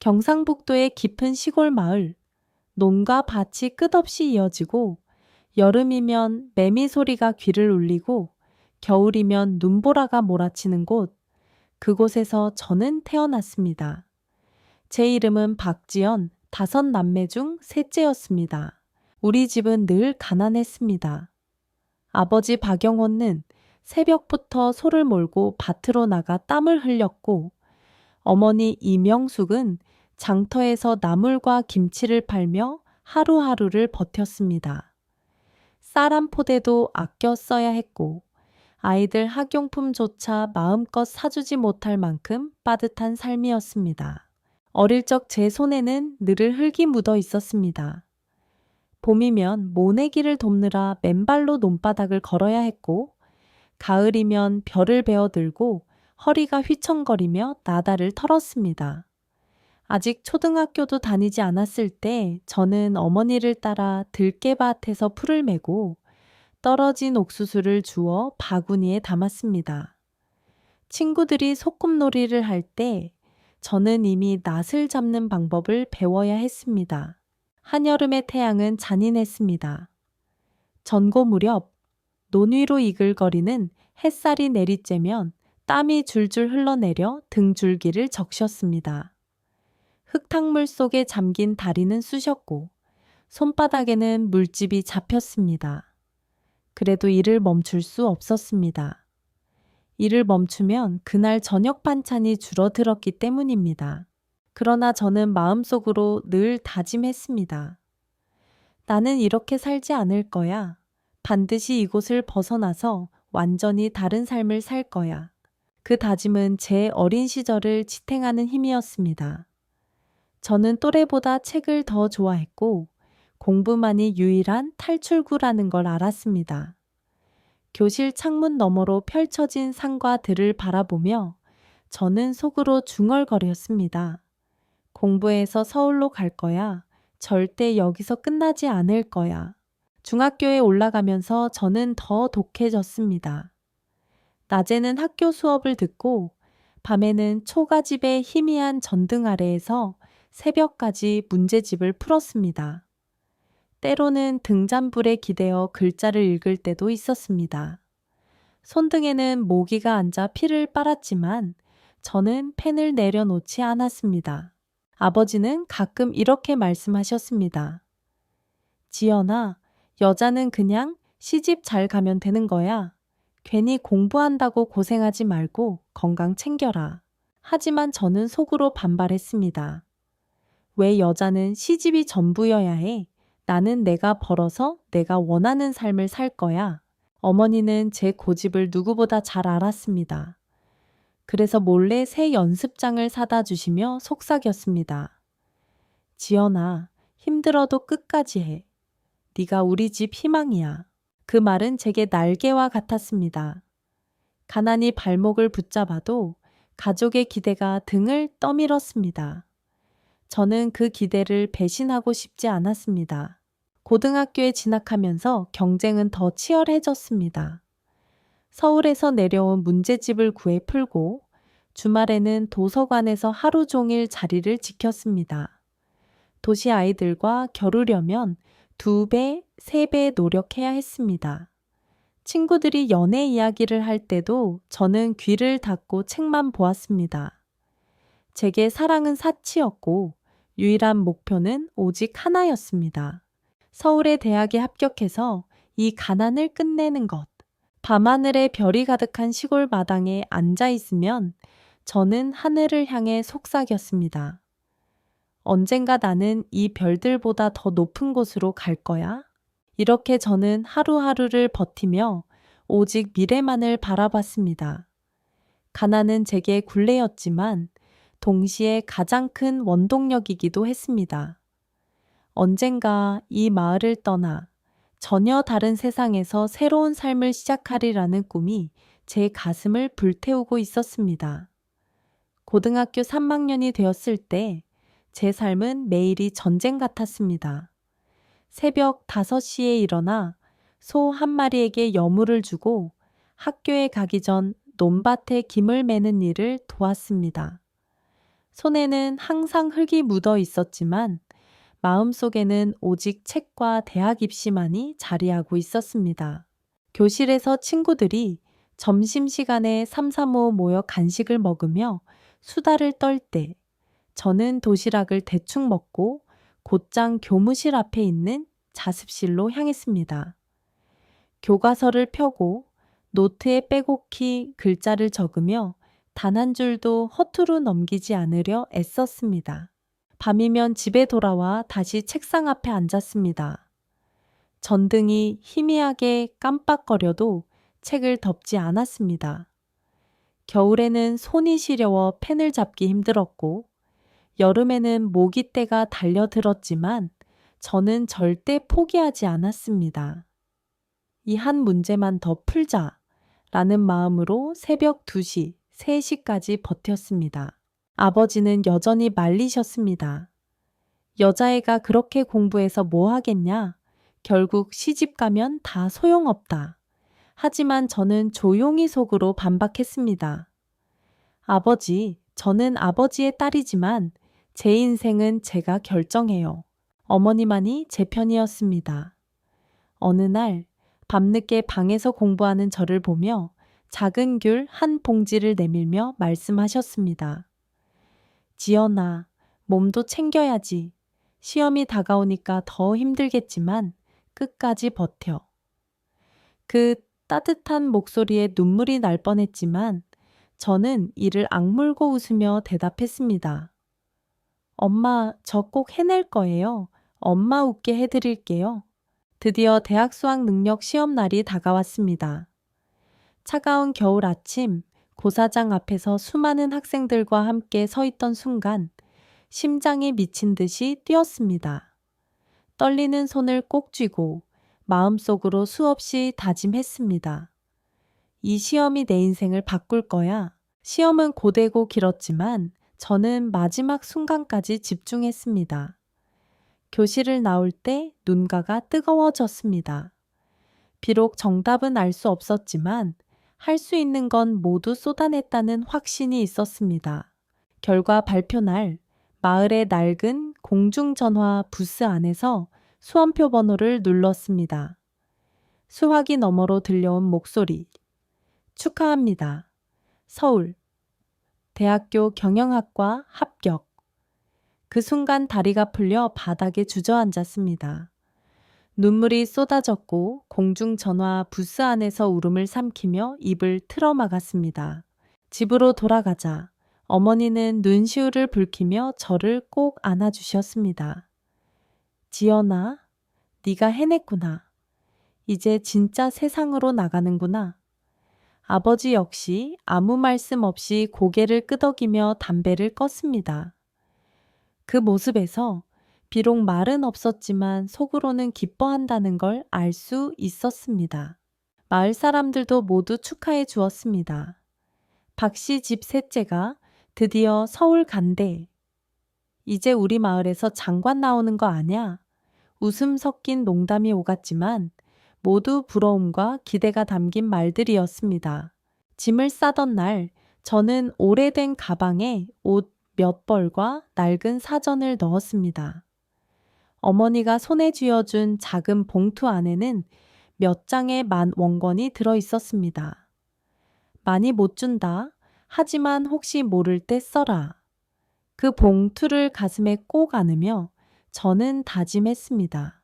경상북도의 깊은 시골 마을, 논과 밭이 끝없이 이어지고 여름이면 매미 소리가 귀를 울리고 겨울이면 눈보라가 몰아치는 곳, 그곳에서 저는 태어났습니다. 제 이름은 박지연, 5남매 중 셋째였습니다. 우리 집은 늘 가난했습니다. 아버지 박영호는 새벽부터 소를 몰고 밭으로 나가 땀을 흘렸고 어머니 이명숙은 장터에서 나물과 김치를 팔며 하루하루를 버텼습니다. 쌀 한 포대도 아껴 써야 했고 아이들 학용품조차 마음껏 사주지 못할 만큼 빠듯한 삶이었습니다. 어릴 적 제 손에는 늘 흙이 묻어 있었습니다. 봄이면 모내기를 돕느라 맨발로 논바닥을 걸어야 했고 가을이면 벼를 베어들고 허리가 휘청거리며 나다를 털었습니다. 아직 초등학교도 다니지 않았을 때 저는 어머니를 따라 들깨밭에서 풀을 메고 떨어진 옥수수를 주워 바구니에 담았습니다. 친구들이 소꿉놀이를 할 때 저는 이미 낫을 잡는 방법을 배워야 했습니다. 한여름의 태양은 잔인했습니다. 전고 무렵 논 위로 이글거리는 햇살이 내리쬐면 땀이 줄줄 흘러내려 등줄기를 적셨습니다. 흙탕물 속에 잠긴 다리는 쑤셨고 손바닥에는 물집이 잡혔습니다. 그래도 일을 멈출 수 없었습니다. 일을 멈추면 그날 저녁 반찬이 줄어들었기 때문입니다. 그러나 저는 마음속으로 늘 다짐했습니다. 나는 이렇게 살지 않을 거야. 반드시 이곳을 벗어나서 완전히 다른 삶을 살 거야. 그 다짐은 제 어린 시절을 지탱하는 힘이었습니다. 저는 또래보다 책을 더 좋아했고 공부만이 유일한 탈출구라는 걸 알았습니다. 교실 창문 너머로 펼쳐진 산과 들을 바라보며 저는 속으로 중얼거렸습니다. 공부해서 서울로 갈 거야. 절대 여기서 끝나지 않을 거야. 중학교에 올라가면서 저는 더 독해졌습니다. 낮에는 학교 수업을 듣고 밤에는 초가집의 희미한 전등 아래에서 새벽까지 문제집을 풀었습니다. 때로는 등잔불에 기대어 글자를 읽을 때도 있었습니다. 손등에는 모기가 앉아 피를 빨았지만 저는 펜을 내려놓지 않았습니다. 아버지는 가끔 이렇게 말씀하셨습니다. 지연아, 여자는 그냥 시집 잘 가면 되는 거야. 괜히 공부한다고 고생하지 말고 건강 챙겨라. 하지만 저는 속으로 반발했습니다. 왜 여자는 시집이 전부여야 해? 나는 내가 벌어서 내가 원하는 삶을 살 거야. 어머니는 제 고집을 누구보다 잘 알았습니다. 그래서 몰래 새 연습장을 사다 주시며 속삭였습니다. 지연아, 힘들어도 끝까지 해. 네가 우리 집 희망이야. 그 말은 제게 날개와 같았습니다. 가난이 발목을 붙잡아도 가족의 기대가 등을 떠밀었습니다. 저는 그 기대를 배신하고 싶지 않았습니다. 고등학교에 진학하면서 경쟁은 더 치열해졌습니다. 서울에서 내려온 문제집을 구해 풀고 주말에는 도서관에서 하루 종일 자리를 지켰습니다. 도시 아이들과 겨루려면 2배, 3배 노력해야 했습니다. 친구들이 연애 이야기를 할 때도 저는 귀를 닫고 책만 보았습니다. 제게 사랑은 사치였고 유일한 목표는 오직 하나였습니다. 서울의 대학에 합격해서 이 가난을 끝내는 것. 밤하늘에 별이 가득한 시골 마당에 앉아 있으면 저는 하늘을 향해 속삭였습니다. 언젠가 나는 이 별들보다 더 높은 곳으로 갈 거야. 이렇게 저는 하루하루를 버티며 오직 미래만을 바라봤습니다. 가난은 제게 굴레였지만 동시에 가장 큰 원동력이기도 했습니다. 언젠가 이 마을을 떠나 전혀 다른 세상에서 새로운 삶을 시작하리라는 꿈이 제 가슴을 불태우고 있었습니다. 고등학교 3학년이 되었을 때 제 삶은 매일이 전쟁 같았습니다. 새벽 5시에 일어나 소 한 마리에게 여물을 주고 학교에 가기 전 논밭에 김을 매는 일을 도왔습니다. 손에는 항상 흙이 묻어 있었지만 마음속에는 오직 책과 대학 입시만이 자리하고 있었습니다. 교실에서 친구들이 점심시간에 삼삼오오 모여 간식을 먹으며 수다를 떨 때 저는 도시락을 대충 먹고 곧장 교무실 앞에 있는 자습실로 향했습니다. 교과서를 펴고 노트에 빼곡히 글자를 적으며 단 한 줄도 허투루 넘기지 않으려 애썼습니다. 밤이면 집에 돌아와 다시 책상 앞에 앉았습니다. 전등이 희미하게 깜빡거려도 책을 덮지 않았습니다. 겨울에는 손이 시려워 펜을 잡기 힘들었고 여름에는 모기떼가 달려들었지만 저는 절대 포기하지 않았습니다. 이 한 문제만 더 풀자 라는 마음으로 새벽 2시, 3시까지 버텼습니다. 아버지는 여전히 말리셨습니다. 여자애가 그렇게 공부해서 뭐 하겠냐? 결국 시집 가면 다 소용없다. 하지만 저는 조용히 속으로 반박했습니다. 아버지, 저는 아버지의 딸이지만 제 인생은 제가 결정해요. 어머니만이 제 편이었습니다. 어느 날 밤늦게 방에서 공부하는 저를 보며 작은 귤 한 봉지를 내밀며 말씀하셨습니다. 지연아, 몸도 챙겨야지. 시험이 다가오니까 더 힘들겠지만 끝까지 버텨. 그 따뜻한 목소리에 눈물이 날 뻔했지만 저는 이를 악물고 웃으며 대답했습니다. 엄마, 저 꼭 해낼 거예요. 엄마 웃게 해드릴게요. 드디어 대학 수학 능력 시험 날이 다가왔습니다. 차가운 겨울 아침, 고사장 앞에서 수많은 학생들과 함께 서 있던 순간 심장이 미친 듯이 뛰었습니다. 떨리는 손을 꼭 쥐고 마음속으로 수없이 다짐했습니다. 이 시험이 내 인생을 바꿀 거야. 시험은 고되고 길었지만 저는 마지막 순간까지 집중했습니다. 교실을 나올 때 눈가가 뜨거워졌습니다. 비록 정답은 알 수 없었지만 할 수 있는 건 모두 쏟아냈다는 확신이 있었습니다. 결과 발표 날 마을의 낡은 공중전화 부스 안에서 수험표 번호를 눌렀습니다. 수화기 너머로 들려온 목소리. 축하합니다. 서울 대학교 경영학과 합격. 그 순간 다리가 풀려 바닥에 주저앉았습니다. 눈물이 쏟아졌고 공중전화 부스 안에서 울음을 삼키며 입을 틀어막았습니다. 집으로 돌아가자 어머니는 눈시울을 붉히며 저를 꼭 안아주셨습니다. 지연아, 네가 해냈구나. 이제 진짜 세상으로 나가는구나. 아버지 역시 아무 말씀 없이 고개를 끄덕이며 담배를 껐습니다. 그 모습에서 비록 말은 없었지만 속으로는 기뻐한다는 걸 알 수 있었습니다. 마을 사람들도 모두 축하해 주었습니다. 박씨 집 셋째가 드디어 서울 간대. 이제 우리 마을에서 장관 나오는 거 아냐? 웃음 섞인 농담이 오갔지만 모두 부러움과 기대가 담긴 말들이었습니다. 짐을 싸던 날 저는 오래된 가방에 옷 몇 벌과 낡은 사전을 넣었습니다. 어머니가 손에 쥐어준 작은 봉투 안에는 몇 장의 원권이 들어 있었습니다. 많이 못 준다. 하지만 혹시 모를 때 써라. 그 봉투를 가슴에 꼭 안으며 저는 다짐했습니다.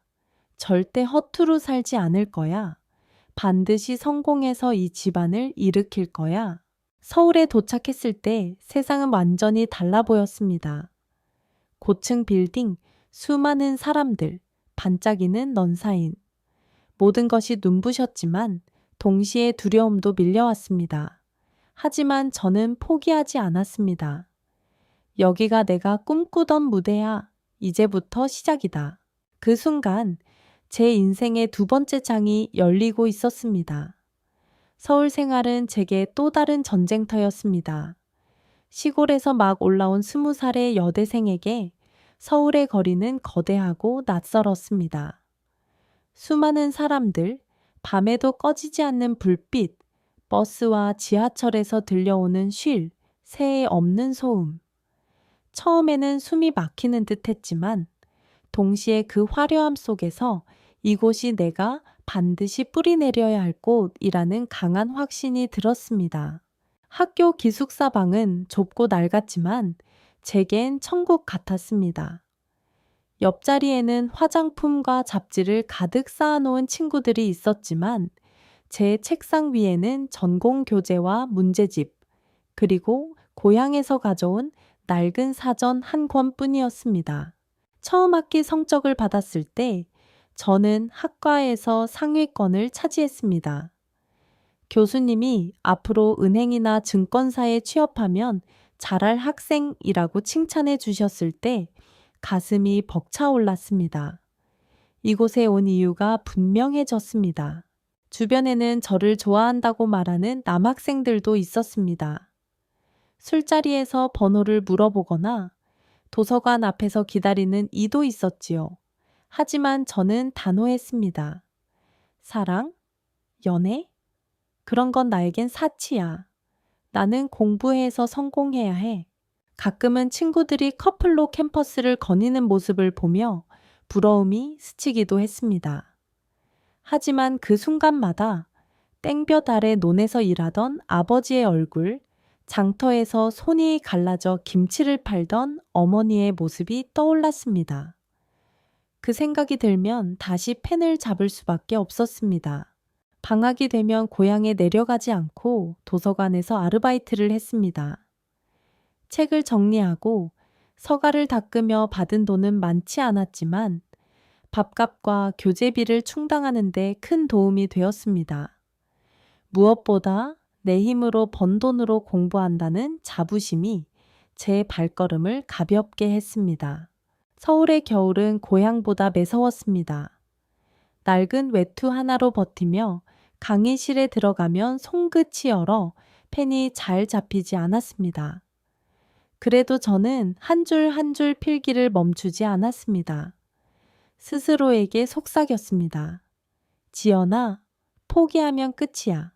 절대 허투루 살지 않을 거야. 반드시 성공해서 이 집안을 일으킬 거야. 서울에 도착했을 때 세상은 완전히 달라 보였습니다. 고층 빌딩, 수많은 사람들, 반짝이는 넌사인. 모든 것이 눈부셨지만 동시에 두려움도 밀려왔습니다. 하지만 저는 포기하지 않았습니다. 여기가 내가 꿈꾸던 무대야. 이제부터 시작이다. 그 순간 제 인생의 두 번째 장이 열리고 있었습니다. 서울 생활은 제게 또 다른 전쟁터였습니다. 시골에서 막 올라온 20살의 여대생에게 서울의 거리는 거대하고 낯설었습니다. 수많은 사람들, 밤에도 꺼지지 않는 불빛, 버스와 지하철에서 들려오는 쉴, 새의 없는 소음. 처음에는 숨이 막히는 듯 했지만 동시에 그 화려함 속에서 이곳이 내가 반드시 뿌리내려야 할 곳이라는 강한 확신이 들었습니다. 학교 기숙사 방은 좁고 낡았지만 제겐 천국 같았습니다. 옆자리에는 화장품과 잡지를 가득 쌓아놓은 친구들이 있었지만 제 책상 위에는 전공 교재와 문제집, 그리고 고향에서 가져온 낡은 사전 한 권뿐이었습니다. 처음 학기 성적을 받았을 때 저는 학과에서 상위권을 차지했습니다. 교수님이 앞으로 은행이나 증권사에 취업하면 잘할 학생이라고 칭찬해 주셨을 때 가슴이 벅차올랐습니다. 이곳에 온 이유가 분명해졌습니다. 주변에는 저를 좋아한다고 말하는 남학생들도 있었습니다. 술자리에서 번호를 물어보거나 도서관 앞에서 기다리는 이도 있었지요. 하지만 저는 단호했습니다. 사랑? 연애? 그런 건 나에겐 사치야. 나는 공부해서 성공해야 해. 가끔은 친구들이 커플로 캠퍼스를 거니는 모습을 보며 부러움이 스치기도 했습니다. 하지만 그 순간마다 땡볕 아래 논에서 일하던 아버지의 얼굴, 장터에서 손이 갈라져 김치를 팔던 어머니의 모습이 떠올랐습니다. 그 생각이 들면 다시 펜을 잡을 수밖에 없었습니다. 방학이 되면 고향에 내려가지 않고 도서관에서 아르바이트를 했습니다. 책을 정리하고 서가를 닦으며 받은 돈은 많지 않았지만 밥값과 교재비를 충당하는 데 큰 도움이 되었습니다. 무엇보다 내 힘으로 번 돈으로 공부한다는 자부심이 제 발걸음을 가볍게 했습니다. 서울의 겨울은 고향보다 매서웠습니다. 낡은 외투 하나로 버티며 강의실에 들어가면 손끝이 얼어 펜이 잘 잡히지 않았습니다. 그래도 저는 한 줄 한 줄 필기를 멈추지 않았습니다. 스스로에게 속삭였습니다. 지연아, 포기하면 끝이야.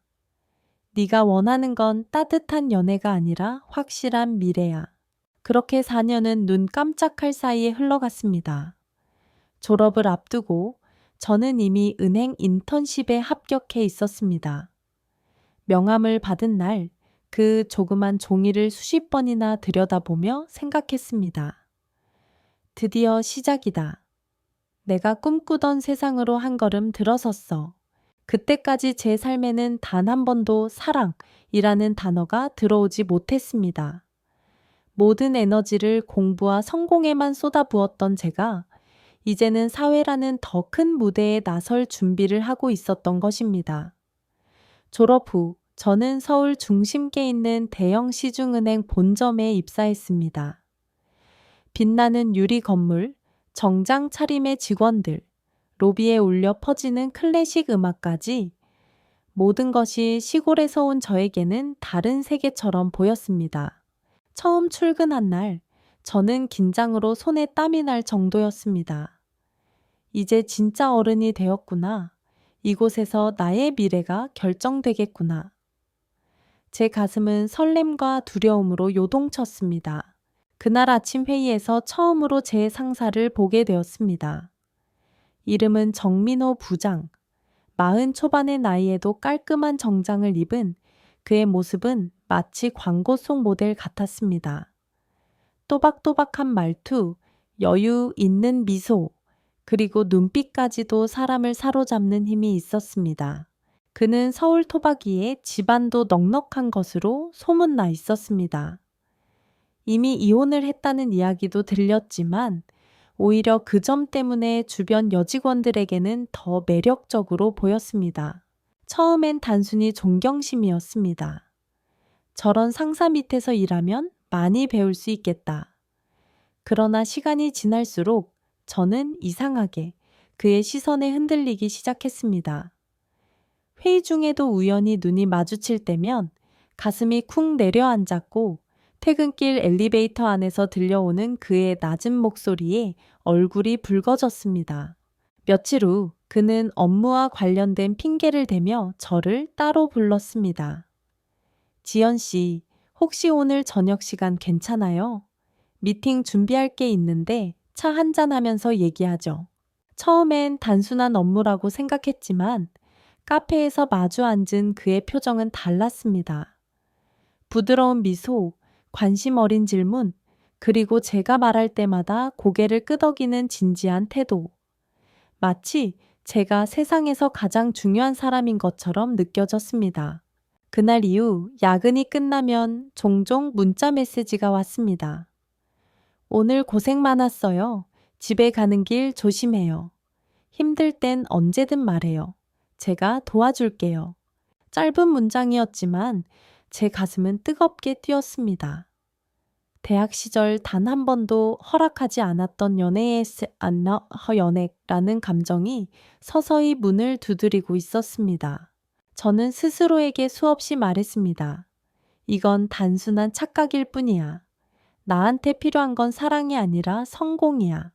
네가 원하는 건 따뜻한 연애가 아니라 확실한 미래야. 그렇게 4년은 눈 깜짝할 사이에 흘러갔습니다. 졸업을 앞두고 저는 이미 은행 인턴십에 합격해 있었습니다. 명함을 받은 날, 그 조그만 종이를 수십 번이나 들여다보며 생각했습니다. 드디어 시작이다. 내가 꿈꾸던 세상으로 한 걸음 들어섰어. 그때까지 제 삶에는 단 한 번도 사랑이라는 단어가 들어오지 못했습니다. 모든 에너지를 공부와 성공에만 쏟아부었던 제가 이제는 사회라는 더 큰 무대에 나설 준비를 하고 있었던 것입니다. 졸업 후 저는 서울 중심계에 있는 대형 시중은행 본점에 입사했습니다. 빛나는 유리 건물, 정장 차림의 직원들, 로비에 울려 퍼지는 클래식 음악까지 모든 것이 시골에서 온 저에게는 다른 세계처럼 보였습니다. 처음 출근한 날, 저는 긴장으로 손에 땀이 날 정도였습니다. 이제 진짜 어른이 되었구나. 이곳에서 나의 미래가 결정되겠구나. 제 가슴은 설렘과 두려움으로 요동쳤습니다. 그날 아침 회의에서 처음으로 제 상사를 보게 되었습니다. 이름은 정민호 부장. 40 초반의 나이에도 깔끔한 정장을 입은 그의 모습은 마치 광고 속 모델 같았습니다. 또박또박한 말투, 여유 있는 미소, 그리고 눈빛까지도 사람을 사로잡는 힘이 있었습니다. 그는 서울 토박이에 집안도 넉넉한 것으로 소문나 있었습니다. 이미 이혼을 했다는 이야기도 들렸지만 오히려 그 점 때문에 주변 여직원들에게는 더 매력적으로 보였습니다. 처음엔 단순히 존경심이었습니다. 저런 상사 밑에서 일하면 많이 배울 수 있겠다. 그러나 시간이 지날수록 저는 이상하게 그의 시선에 흔들리기 시작했습니다. 회의 중에도 우연히 눈이 마주칠 때면 가슴이 쿵 내려앉았고 퇴근길 엘리베이터 안에서 들려오는 그의 낮은 목소리에 얼굴이 붉어졌습니다. 며칠 후 그는 업무와 관련된 핑계를 대며 저를 따로 불렀습니다. 지연 씨, 혹시 오늘 저녁 시간 괜찮아요? 미팅 준비할 게 있는데 차 한잔하면서 얘기하죠. 처음엔 단순한 업무라고 생각했지만 카페에서 마주 앉은 그의 표정은 달랐습니다. 부드러운 미소, 관심 어린 질문, 그리고 제가 말할 때마다 고개를 끄덕이는 진지한 태도. 마치 제가 세상에서 가장 중요한 사람인 것처럼 느껴졌습니다. 그날 이후 야근이 끝나면 종종 문자 메시지가 왔습니다. 오늘 고생 많았어요. 집에 가는 길 조심해요. 힘들 땐 언제든 말해요. 제가 도와줄게요. 짧은 문장이었지만 제 가슴은 뜨겁게 뛰었습니다. 대학 시절 단 한 번도 허락하지 않았던 연애라는 감정이 서서히 문을 두드리고 있었습니다. 저는 스스로에게 수없이 말했습니다. 이건 단순한 착각일 뿐이야. 나한테 필요한 건 사랑이 아니라 성공이야.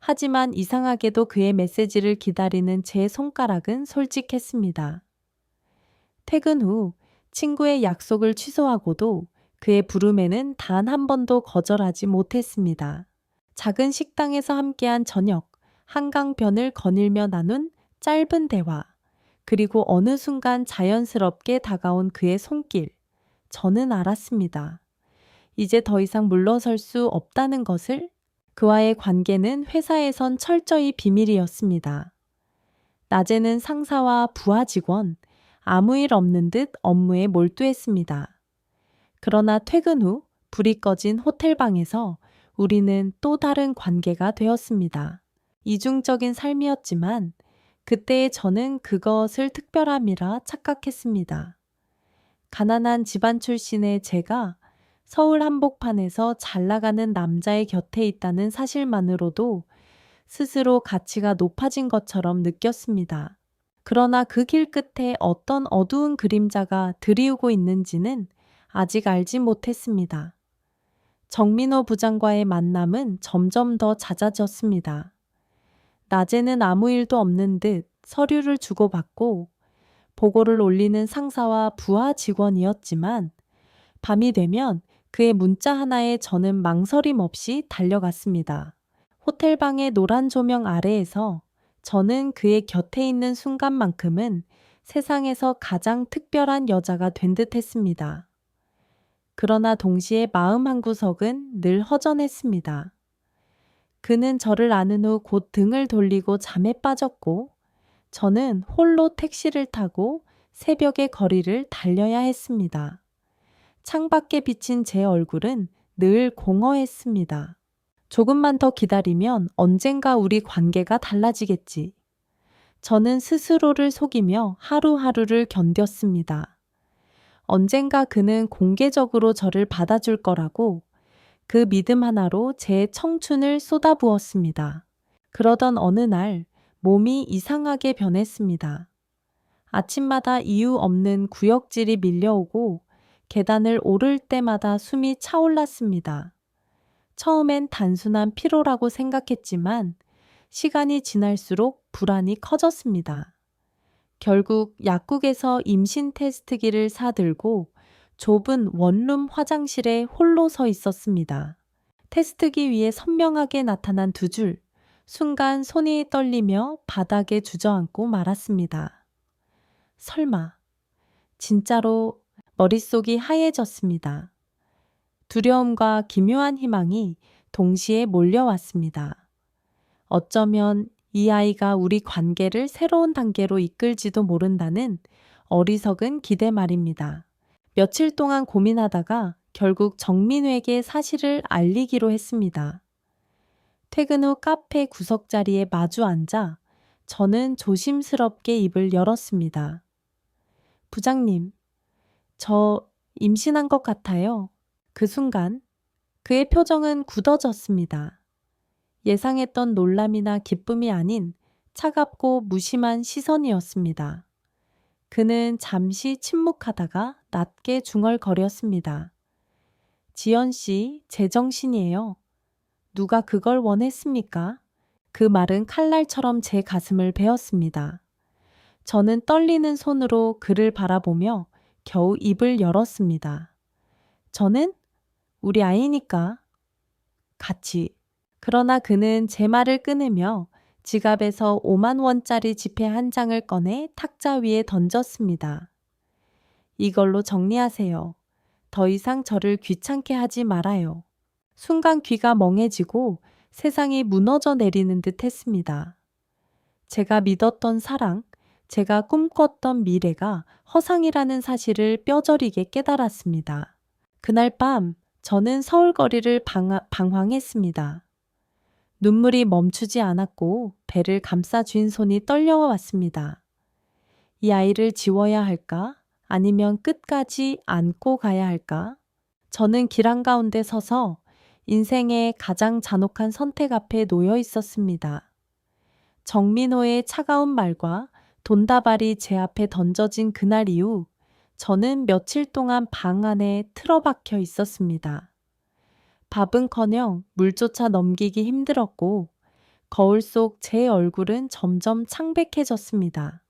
하지만 이상하게도 그의 메시지를 기다리는 제 손가락은 솔직했습니다. 퇴근 후 친구의 약속을 취소하고도 그의 부름에는 단 한 번도 거절하지 못했습니다. 작은 식당에서 함께한 저녁, 한강변을 거닐며 나눈 짧은 대화, 그리고 어느 순간 자연스럽게 다가온 그의 손길. 저는 알았습니다. 이제 더 이상 물러설 수 없다는 것을. 그와의 관계는 회사에선 철저히 비밀이었습니다. 낮에는 상사와 부하 직원, 아무 일 없는 듯 업무에 몰두했습니다. 그러나 퇴근 후 불이 꺼진 호텔방에서 우리는 또 다른 관계가 되었습니다. 이중적인 삶이었지만 그때의 저는 그것을 특별함이라 착각했습니다. 가난한 집안 출신의 제가 서울 한복판에서 잘 나가는 남자의 곁에 있다는 사실만으로도 스스로 가치가 높아진 것처럼 느꼈습니다. 그러나 그 길 끝에 어떤 어두운 그림자가 드리우고 있는지는 아직 알지 못했습니다. 정민호 부장과의 만남은 점점 더 잦아졌습니다. 낮에는 아무 일도 없는 듯 서류를 주고받고 보고를 올리는 상사와 부하 직원이었지만 밤이 되면 그의 문자 하나에 저는 망설임 없이 달려갔습니다. 호텔방의 노란 조명 아래에서 저는 그의 곁에 있는 순간만큼은 세상에서 가장 특별한 여자가 된 듯 했습니다. 그러나 동시에 마음 한구석은 늘 허전했습니다. 그는 저를 안은 후 곧 등을 돌리고 잠에 빠졌고 저는 홀로 택시를 타고 새벽의 거리를 달려야 했습니다. 창밖에 비친 제 얼굴은 늘 공허했습니다. 조금만 더 기다리면 언젠가 우리 관계가 달라지겠지. 저는 스스로를 속이며 하루하루를 견뎠습니다. 언젠가 그는 공개적으로 저를 받아줄 거라고 그 믿음 하나로 제 청춘을 쏟아부었습니다. 그러던 어느 날 몸이 이상하게 변했습니다. 아침마다 이유 없는 구역질이 밀려오고 계단을 오를 때마다 숨이 차올랐습니다. 처음엔 단순한 피로라고 생각했지만 시간이 지날수록 불안이 커졌습니다. 결국 약국에서 임신 테스트기를 사들고 좁은 원룸 화장실에 홀로 서 있었습니다. 테스트기 위에 선명하게 나타난 두 줄, 순간 손이 떨리며 바닥에 주저앉고 말았습니다. 설마, 진짜로. 머릿속이 하얘졌습니다. 두려움과 기묘한 희망이 동시에 몰려왔습니다. 어쩌면 이 아이가 우리 관계를 새로운 단계로 이끌지도 모른다는 어리석은 기대 말입니다. 며칠 동안 고민하다가 결국 정민우에게 사실을 알리기로 했습니다. 퇴근 후 카페 구석자리에 마주 앉아 저는 조심스럽게 입을 열었습니다. 부장님, 저 임신한 것 같아요. 그 순간 그의 표정은 굳어졌습니다. 예상했던 놀람이나 기쁨이 아닌 차갑고 무심한 시선이었습니다. 그는 잠시 침묵하다가 낮게 중얼거렸습니다. 지연 씨, 제정신이에요. 누가 그걸 원했습니까? 그 말은 칼날처럼 제 가슴을 베었습니다. 저는 떨리는 손으로 그를 바라보며 겨우 입을 열었습니다. 저는 우리 아이니까. 같이. 그러나 그는 제 말을 끊으며 지갑에서 5만 원짜리 지폐 한 장을 꺼내 탁자 위에 던졌습니다. 이걸로 정리하세요. 더 이상 저를 귀찮게 하지 말아요. 순간 귀가 멍해지고 세상이 무너져 내리는 듯 했습니다. 제가 믿었던 사랑, 제가 꿈꿨던 미래가 허상이라는 사실을 뼈저리게 깨달았습니다. 그날 밤 저는 서울 거리를 방황했습니다. 눈물이 멈추지 않았고 배를 감싸 쥔 손이 떨려왔습니다. 이 아이를 지워야 할까? 아니면 끝까지 안고 가야 할까? 저는 길 한가운데 서서 인생의 가장 잔혹한 선택 앞에 놓여 있었습니다. 정민호의 차가운 말과 돈다발이 제 앞에 던져진 그날 이후 저는 며칠 동안 방 안에 틀어박혀 있었습니다. 밥은커녕 물조차 넘기기 힘들었고 거울 속 제 얼굴은 점점 창백해졌습니다.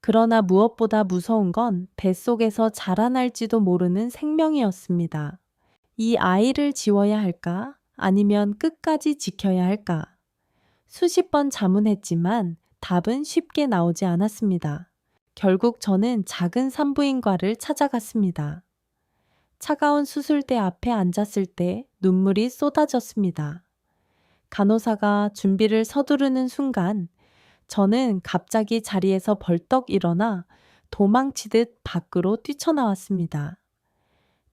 그러나 무엇보다 무서운 건 뱃속에서 자라날지도 모르는 생명이었습니다. 이 아이를 지워야 할까? 아니면 끝까지 지켜야 할까? 수십 번 자문했지만 답은 쉽게 나오지 않았습니다. 결국 저는 작은 산부인과를 찾아갔습니다. 차가운 수술대 앞에 앉았을 때 눈물이 쏟아졌습니다. 간호사가 준비를 서두르는 순간 저는 갑자기 자리에서 벌떡 일어나 도망치듯 밖으로 뛰쳐나왔습니다.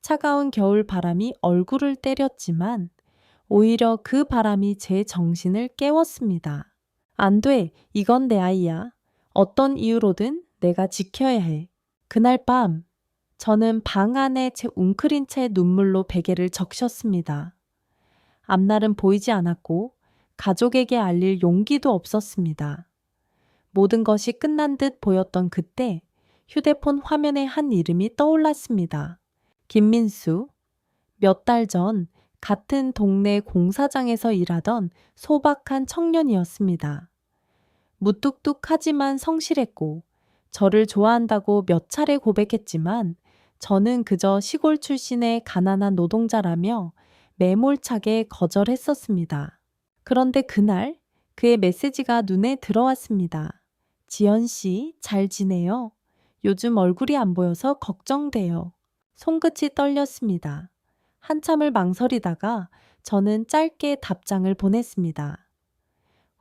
차가운 겨울 바람이 얼굴을 때렸지만 오히려 그 바람이 제 정신을 깨웠습니다. 안 돼, 이건 내 아이야. 어떤 이유로든 내가 지켜야 해. 그날 밤 저는 방 안에 제 웅크린 채 눈물로 베개를 적셨습니다. 앞날은 보이지 않았고 가족에게 알릴 용기도 없었습니다. 모든 것이 끝난 듯 보였던 그때 휴대폰 화면에 한 이름이 떠올랐습니다. 김민수. 몇 달 전 같은 동네 공사장에서 일하던 소박한 청년이었습니다. 무뚝뚝하지만 성실했고 저를 좋아한다고 몇 차례 고백했지만 저는 그저 시골 출신의 가난한 노동자라며 매몰차게 거절했었습니다. 그런데 그날 그의 메시지가 눈에 들어왔습니다. 지연 씨, 잘 지내요? 요즘 얼굴이 안 보여서 걱정돼요. 손끝이 떨렸습니다. 한참을 망설이다가 저는 짧게 답장을 보냈습니다.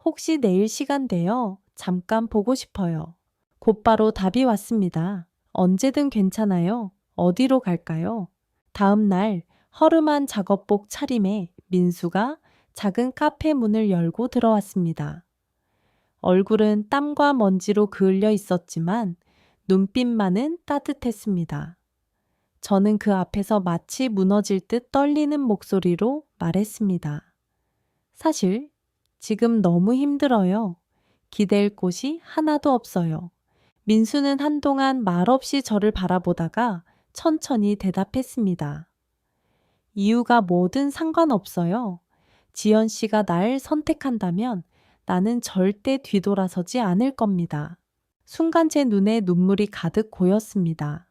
혹시 내일 시간 돼요? 잠깐 보고 싶어요. 곧바로 답이 왔습니다. 언제든 괜찮아요. 어디로 갈까요? 다음 날 허름한 작업복 차림에 민수가 작은 카페 문을 열고 들어왔습니다. 얼굴은 땀과 먼지로 그을려 있었지만 눈빛만은 따뜻했습니다. 저는 그 앞에서 마치 무너질 듯 떨리는 목소리로 말했습니다. 사실 지금 너무 힘들어요. 기댈 곳이 하나도 없어요. 민수는 한동안 말없이 저를 바라보다가 천천히 대답했습니다. 이유가 뭐든 상관없어요. 지연 씨가 날 선택한다면 나는 절대 뒤돌아서지 않을 겁니다. 순간 제 눈에 눈물이 가득 고였습니다.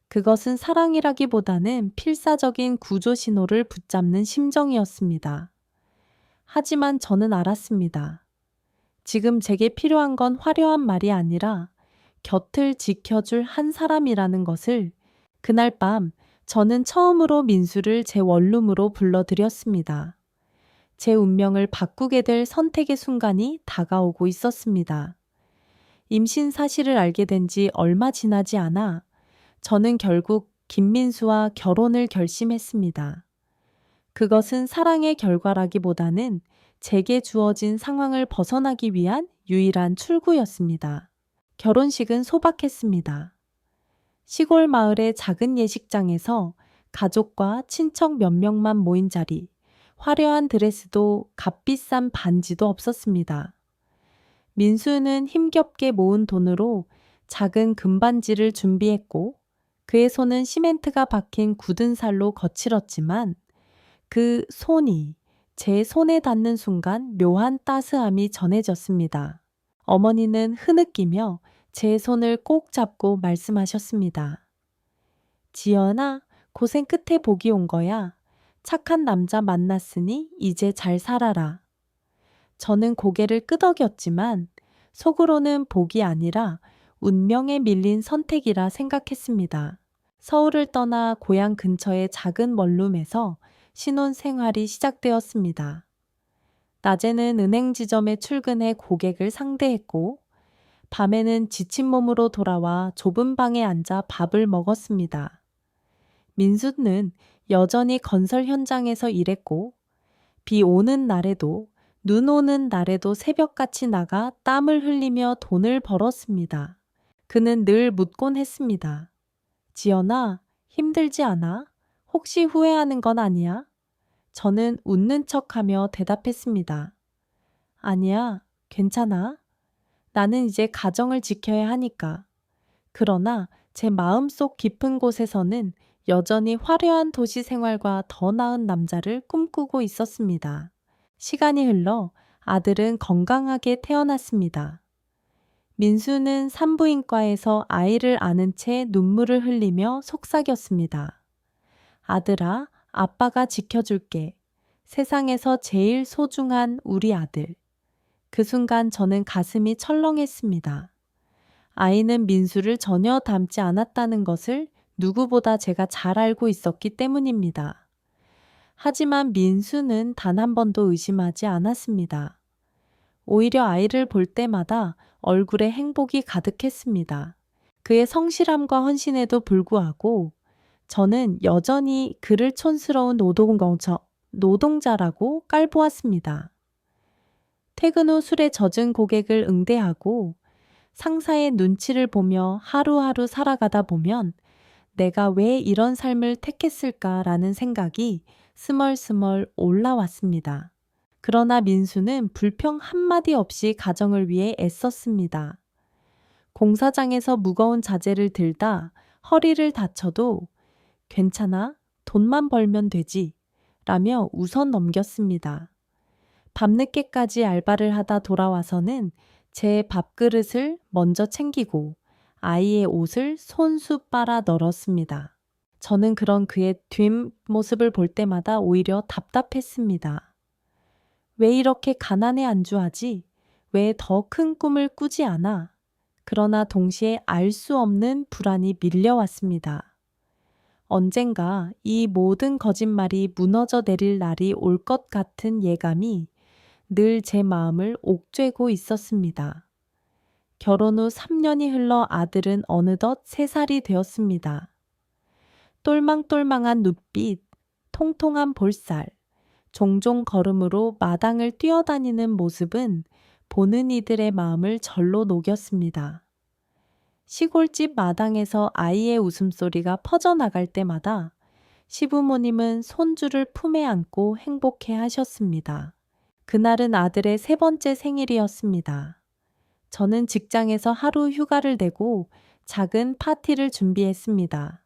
그것은 사랑이라기보다는 필사적인 구조 신호를 붙잡는 심정이었습니다. 하지만 저는 알았습니다. 지금 제게 필요한 건 화려한 말이 아니라 곁을 지켜줄 한 사람이라는 것을. 그날 밤 저는 처음으로 민수를 제 원룸으로 불러들였습니다. 제 운명을 바꾸게 될 선택의 순간이 다가오고 있었습니다. 임신 사실을 알게 된 지 얼마 지나지 않아 저는 결국 김민수와 결혼을 결심했습니다. 그것은 사랑의 결과라기보다는 제게 주어진 상황을 벗어나기 위한 유일한 출구였습니다. 결혼식은 소박했습니다. 시골 마을의 작은 예식장에서 가족과 친척 몇 명만 모인 자리, 화려한 드레스도 값비싼 반지도 없었습니다. 민수는 힘겹게 모은 돈으로 작은 금반지를 준비했고 그의 손은 시멘트가 박힌 굳은 살로 거칠었지만 그 손이 제 손에 닿는 순간 묘한 따스함이 전해졌습니다. 어머니는 흐느끼며 제 손을 꼭 잡고 말씀하셨습니다. 지연아, 고생 끝에 복이 온 거야. 착한 남자 만났으니 이제 잘 살아라. 저는 고개를 끄덕였지만 속으로는 복이 아니라 운명에 밀린 선택이라 생각했습니다. 서울을 떠나 고향 근처의 작은 원룸에서 신혼 생활이 시작되었습니다. 낮에는 은행 지점에 출근해 고객을 상대했고, 밤에는 지친 몸으로 돌아와 좁은 방에 앉아 밥을 먹었습니다. 민수는 여전히 건설 현장에서 일했고, 비 오는 날에도 눈 오는 날에도 새벽같이 나가 땀을 흘리며 돈을 벌었습니다. 그는 늘 묻곤 했습니다. 지연아, 힘들지 않아? 혹시 후회하는 건 아니야? 저는 웃는 척하며 대답했습니다. 아니야, 괜찮아. 나는 이제 가정을 지켜야 하니까. 그러나 제 마음속 깊은 곳에서는 여전히 화려한 도시 생활과 더 나은 남자를 꿈꾸고 있었습니다. 시간이 흘러 아들은 건강하게 태어났습니다. 민수는 산부인과에서 아이를 안은 채 눈물을 흘리며 속삭였습니다. 아들아, 아빠가 지켜줄게. 세상에서 제일 소중한 우리 아들. 그 순간 저는 가슴이 철렁했습니다. 아이는 민수를 전혀 닮지 않았다는 것을 누구보다 제가 잘 알고 있었기 때문입니다. 하지만 민수는 단 한 번도 의심하지 않았습니다. 오히려 아이를 볼 때마다 얼굴에 행복이 가득했습니다. 그의 성실함과 헌신에도 불구하고 저는 여전히 그를 촌스러운 노동자라고 깔보았습니다. 퇴근 후 술에 젖은 고객을 응대하고 상사의 눈치를 보며 하루하루 살아가다 보면 내가 왜 이런 삶을 택했을까라는 생각이 스멀스멀 올라왔습니다. 그러나 민수는 불평 한마디 없이 가정을 위해 애썼습니다. 공사장에서 무거운 자재를 들다 허리를 다쳐도 괜찮아, 돈만 벌면 되지 라며 웃어 넘겼습니다. 밤늦게까지 알바를 하다 돌아와서는 제 밥그릇을 먼저 챙기고 아이의 옷을 손수 빨아 널었습니다. 저는 그런 그의 뒷모습을 볼 때마다 오히려 답답했습니다. 왜 이렇게 가난에 안주하지? 왜 더 큰 꿈을 꾸지 않아? 그러나 동시에 알 수 없는 불안이 밀려왔습니다. 언젠가 이 모든 거짓말이 무너져 내릴 날이 올 것 같은 예감이 늘 제 마음을 옥죄고 있었습니다. 결혼 후 3년이 흘러 아들은 어느덧 3살이 되었습니다. 똘망똘망한 눈빛, 통통한 볼살, 종종 걸음으로 마당을 뛰어다니는 모습은 보는 이들의 마음을 절로 녹였습니다. 시골집 마당에서 아이의 웃음소리가 퍼져나갈 때마다 시부모님은 손주를 품에 안고 행복해 하셨습니다. 그날은 아들의 3번째 생일이었습니다. 저는 직장에서 하루 휴가를 내고 작은 파티를 준비했습니다.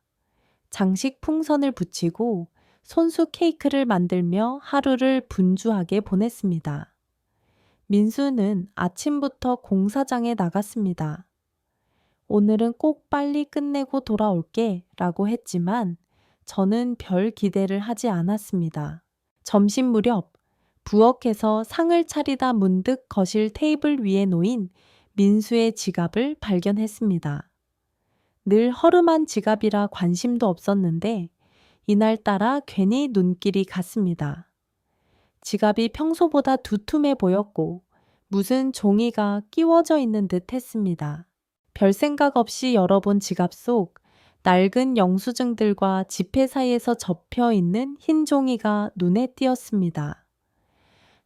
장식 풍선을 붙이고 손수 케이크를 만들며 하루를 분주하게 보냈습니다. 민수는 아침부터 공사장에 나갔습니다. 오늘은 꼭 빨리 끝내고 돌아올게 라고 했지만 저는 별 기대를 하지 않았습니다. 점심 무렵 부엌에서 상을 차리다 문득 거실 테이블 위에 놓인 민수의 지갑을 발견했습니다. 늘 허름한 지갑이라 관심도 없었는데 이날따라 괜히 눈길이 갔습니다. 지갑이 평소보다 두툼해 보였고 무슨 종이가 끼워져 있는 듯 했습니다. 별 생각 없이 열어본 지갑 속 낡은 영수증들과 지폐 사이에서 접혀 있는 흰 종이가 눈에 띄었습니다.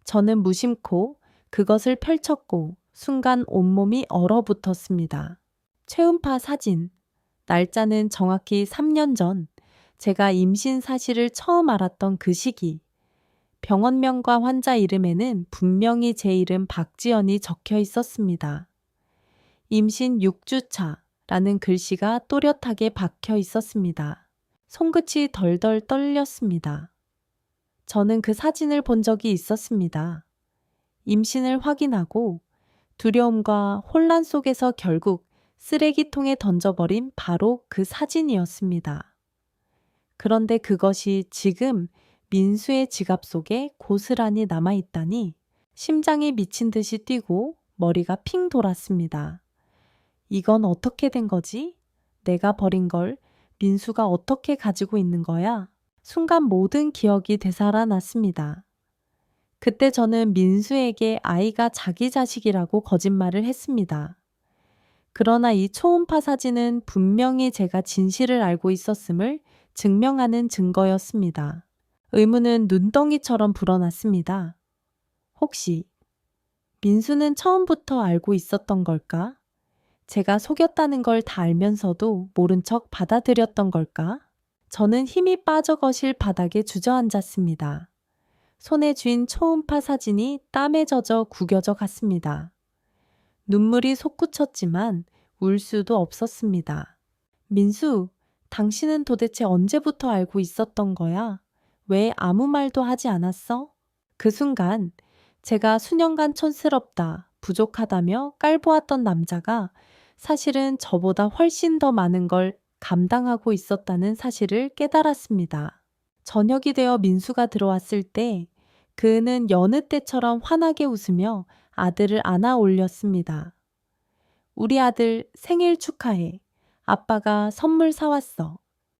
저는 무심코 그것을 펼쳤고 순간 온몸이 얼어붙었습니다. 최음파 사진. 날짜는 정확히 3년 전 제가 임신 사실을 처음 알았던 그 시기. 병원명과 환자 이름에는 분명히 제 이름 박지연이 적혀 있었습니다. 임신 6주차라는 글씨가 또렷하게 박혀 있었습니다. 손끝이 덜덜 떨렸습니다. 저는 그 사진을 본 적이 있었습니다. 임신을 확인하고 두려움과 혼란 속에서 결국 쓰레기통에 던져버린 바로 그 사진이었습니다. 그런데 그것이 지금 민수의 지갑 속에 고스란히 남아있다니 심장이 미친 듯이 뛰고 머리가 핑 돌았습니다. 이건 어떻게 된 거지? 내가 버린 걸 민수가 어떻게 가지고 있는 거야? 순간 모든 기억이 되살아났습니다. 그때 저는 민수에게 아이가 자기 자식이라고 거짓말을 했습니다. 그러나 이 초음파 사진은 분명히 제가 진실을 알고 있었음을 증명하는 증거였습니다. 의문은 눈덩이처럼 불어났습니다. 혹시 민수는 처음부터 알고 있었던 걸까? 제가 속였다는 걸 다 알면서도 모른 척 받아들였던 걸까? 저는 힘이 빠져 거실 바닥에 주저앉았습니다. 손에 쥔 초음파 사진이 땀에 젖어 구겨져 갔습니다. 눈물이 솟구쳤지만 울 수도 없었습니다. 민수, 당신은 도대체 언제부터 알고 있었던 거야? 왜 아무 말도 하지 않았어? 그 순간 제가 수년간 촌스럽다, 부족하다며 깔보았던 남자가 사실은 저보다 훨씬 더 많은 걸 감당하고 있었다는 사실을 깨달았습니다. 저녁이 되어 민수가 들어왔을 때 그는 여느 때처럼 환하게 웃으며 아들을 안아 올렸습니다. 우리 아들 생일 축하해. 아빠가 선물 사왔어.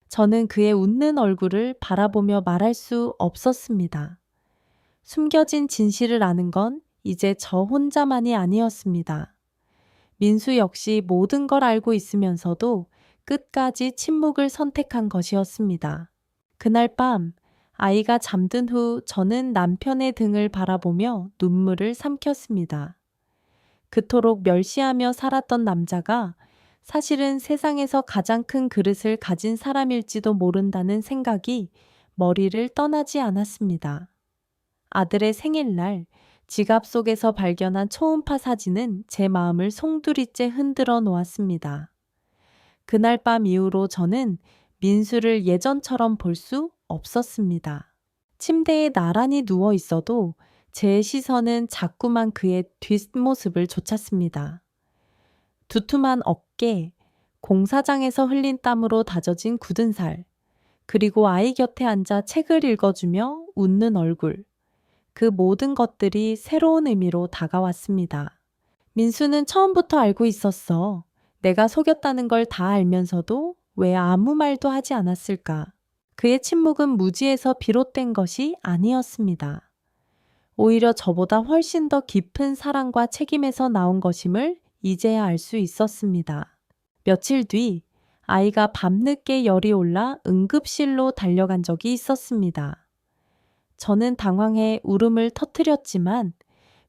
저는 그의 웃는 얼굴을 바라보며 말할 수 없었습니다. 숨겨진 진실을 아는 건 이제 저 혼자만이 아니었습니다. 민수 역시 모든 걸 알고 있으면서도 끝까지 침묵을 선택한 것이었습니다. 그날 밤 아이가 잠든 후 저는 남편의 등을 바라보며 눈물을 삼켰습니다. 그토록 멸시하며 살았던 남자가 사실은 세상에서 가장 큰 그릇을 가진 사람일지도 모른다는 생각이 머리를 떠나지 않았습니다. 아들의 생일날 지갑 속에서 발견한 초음파 사진은 제 마음을 송두리째 흔들어 놓았습니다. 그날 밤 이후로 저는 민수를 예전처럼 볼 수 없었습니다. 침대에 나란히 누워 있어도 제 시선은 자꾸만 그의 뒷모습을 좇았습니다. 두툼한 어깨, 공사장에서 흘린 땀으로 다져진 굳은 살, 그리고 아이 곁에 앉아 책을 읽어주며 웃는 얼굴. 그 모든 것들이 새로운 의미로 다가왔습니다. 민수는 처음부터 알고 있었어. 내가 속였다는 걸 다 알면서도 왜 아무 말도 하지 않았을까? 그의 침묵은 무지에서 비롯된 것이 아니었습니다. 오히려 저보다 훨씬 더 깊은 사랑과 책임에서 나온 것임을 이제야 알 수 있었습니다. 며칠 뒤 아이가 밤늦게 열이 올라 응급실로 달려간 적이 있었습니다. 저는 당황해 울음을 터뜨렸지만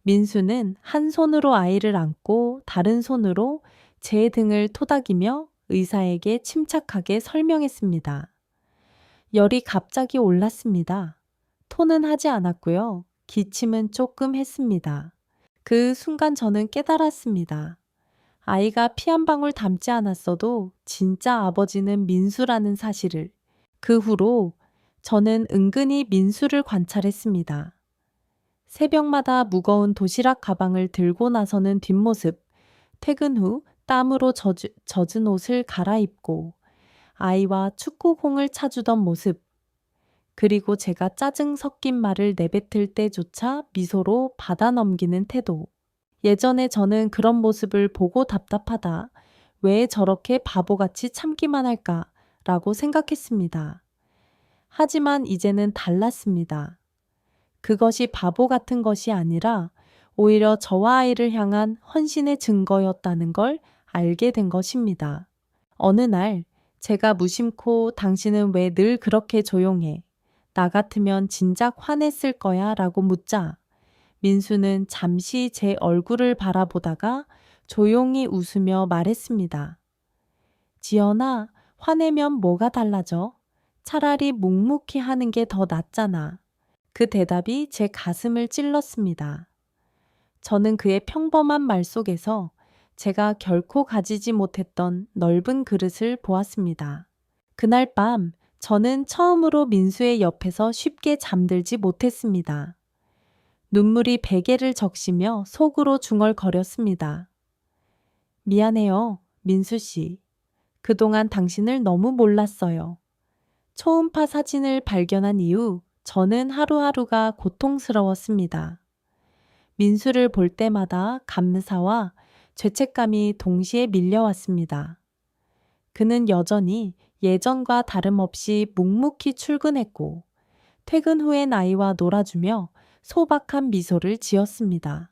민수는 한 손으로 아이를 안고 다른 손으로 제 등을 토닥이며 의사에게 침착하게 설명했습니다. 열이 갑자기 올랐습니다. 토는 하지 않았고요. 기침은 조금 했습니다. 그 순간 저는 깨달았습니다. 아이가 피 한 방울 담지 않았어도 진짜 아버지는 민수라는 사실을. 그 후로 저는 은근히 민수를 관찰했습니다. 새벽마다 무거운 도시락 가방을 들고 나서는 뒷모습, 퇴근 후 땀으로 젖은 옷을 갈아입고 아이와 축구공을 차주던 모습, 그리고 제가 짜증 섞인 말을 내뱉을 때조차 미소로 받아 넘기는 태도. 예전에 저는 그런 모습을 보고 답답하다. 왜 저렇게 바보같이 참기만 할까? 라고 생각했습니다. 하지만 이제는 달랐습니다. 그것이 바보 같은 것이 아니라 오히려 저와 아이를 향한 헌신의 증거였다는 걸 알게 된 것입니다. 어느 날 제가 무심코 당신은 왜 늘 그렇게 조용해? 나 같으면 진작 화냈을 거야 라고 묻자 민수는 잠시 제 얼굴을 바라보다가 조용히 웃으며 말했습니다. 지연아, 화내면 뭐가 달라져? 차라리 묵묵히 하는 게 더 낫잖아. 그 대답이 제 가슴을 찔렀습니다. 저는 그의 평범한 말 속에서 제가 결코 가지지 못했던 넓은 그릇을 보았습니다. 그날 밤 저는 처음으로 민수의 옆에서 쉽게 잠들지 못했습니다. 눈물이 베개를 적시며 속으로 중얼거렸습니다. 미안해요, 민수 씨. 그동안 당신을 너무 몰랐어요. 초음파 사진을 발견한 이후 저는 하루하루가 고통스러웠습니다. 민수를 볼 때마다 감사와 죄책감이 동시에 밀려왔습니다. 그는 여전히 예전과 다름없이 묵묵히 출근했고 퇴근 후엔 아이와 놀아주며 소박한 미소를 지었습니다.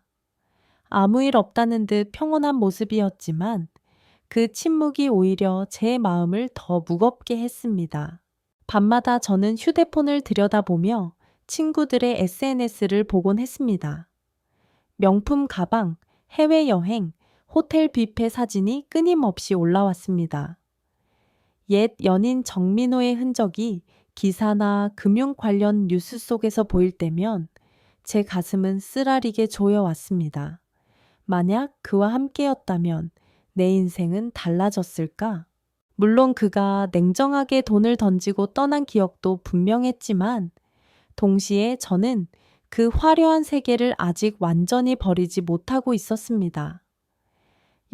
아무 일 없다는 듯 평온한 모습이었지만 그 침묵이 오히려 제 마음을 더 무겁게 했습니다. 밤마다 저는 휴대폰을 들여다보며 친구들의 SNS를 보곤 했습니다. 명품 가방, 해외여행, 호텔 뷔페 사진이 끊임없이 올라왔습니다. 옛 연인 정민호의 흔적이 기사나 금융 관련 뉴스 속에서 보일 때면 제 가슴은 쓰라리게 조여왔습니다. 만약 그와 함께였다면 내 인생은 달라졌을까? 물론 그가 냉정하게 돈을 던지고 떠난 기억도 분명했지만 동시에 저는 그 화려한 세계를 아직 완전히 버리지 못하고 있었습니다.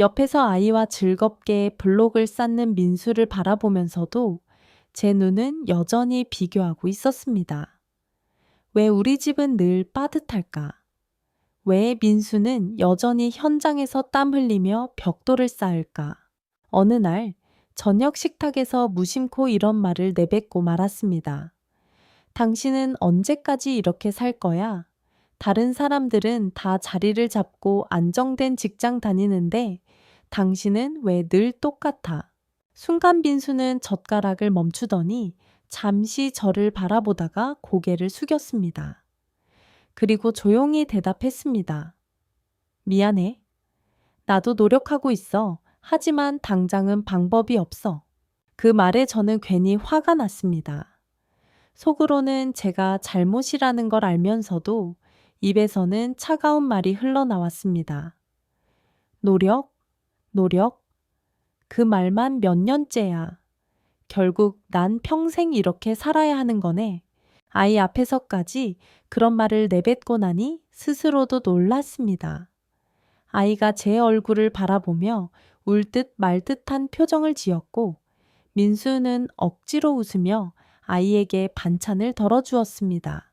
옆에서 아이와 즐겁게 블록을 쌓는 민수를 바라보면서도 제 눈은 여전히 비교하고 있었습니다. 왜 우리 집은 늘 빠듯할까? 왜 민수는 여전히 현장에서 땀 흘리며 벽돌을 쌓을까? 어느 날 저녁 식탁에서 무심코 이런 말을 내뱉고 말았습니다. 당신은 언제까지 이렇게 살 거야? 다른 사람들은 다 자리를 잡고 안정된 직장 다니는데 당신은 왜 늘 똑같아? 순간 민수는 젓가락을 멈추더니 잠시 저를 바라보다가 고개를 숙였습니다. 그리고 조용히 대답했습니다. 미안해. 나도 노력하고 있어. 하지만 당장은 방법이 없어. 그 말에 저는 괜히 화가 났습니다. 속으로는 제가 잘못이라는 걸 알면서도 입에서는 차가운 말이 흘러나왔습니다. 노력, 노력. 그 말만 몇 년째야. 결국 난 평생 이렇게 살아야 하는 거네. 아이 앞에서까지 그런 말을 내뱉고 나니 스스로도 놀랐습니다. 아이가 제 얼굴을 바라보며 울 듯 말 듯한 표정을 지었고 민수는 억지로 웃으며 아이에게 반찬을 덜어주었습니다.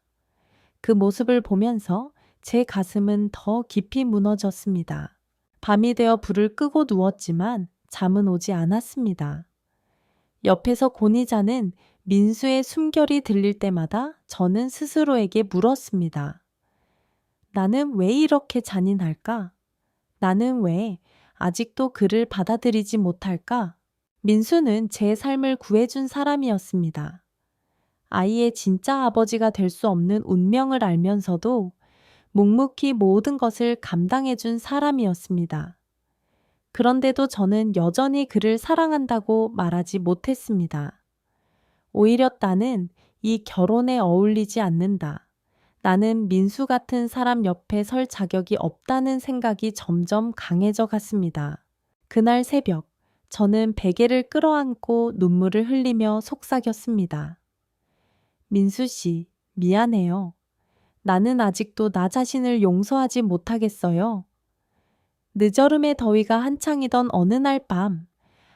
그 모습을 보면서 제 가슴은 더 깊이 무너졌습니다. 밤이 되어 불을 끄고 누웠지만 잠은 오지 않았습니다. 옆에서 고니 자는 민수의 숨결이 들릴 때마다 저는 스스로에게 물었습니다. 나는 왜 이렇게 잔인할까? 나는 왜 아직도 그를 받아들이지 못할까? 민수는 제 삶을 구해준 사람이었습니다. 아이의 진짜 아버지가 될 수 없는 운명을 알면서도 묵묵히 모든 것을 감당해준 사람이었습니다. 그런데도 저는 여전히 그를 사랑한다고 말하지 못했습니다. 오히려 나는 이 결혼에 어울리지 않는다. 나는 민수 같은 사람 옆에 설 자격이 없다는 생각이 점점 강해져 갔습니다. 그날 새벽, 저는 베개를 끌어안고 눈물을 흘리며 속삭였습니다. 민수 씨, 미안해요. 나는 아직도 나 자신을 용서하지 못하겠어요. 늦여름의 더위가 한창이던 어느 날 밤,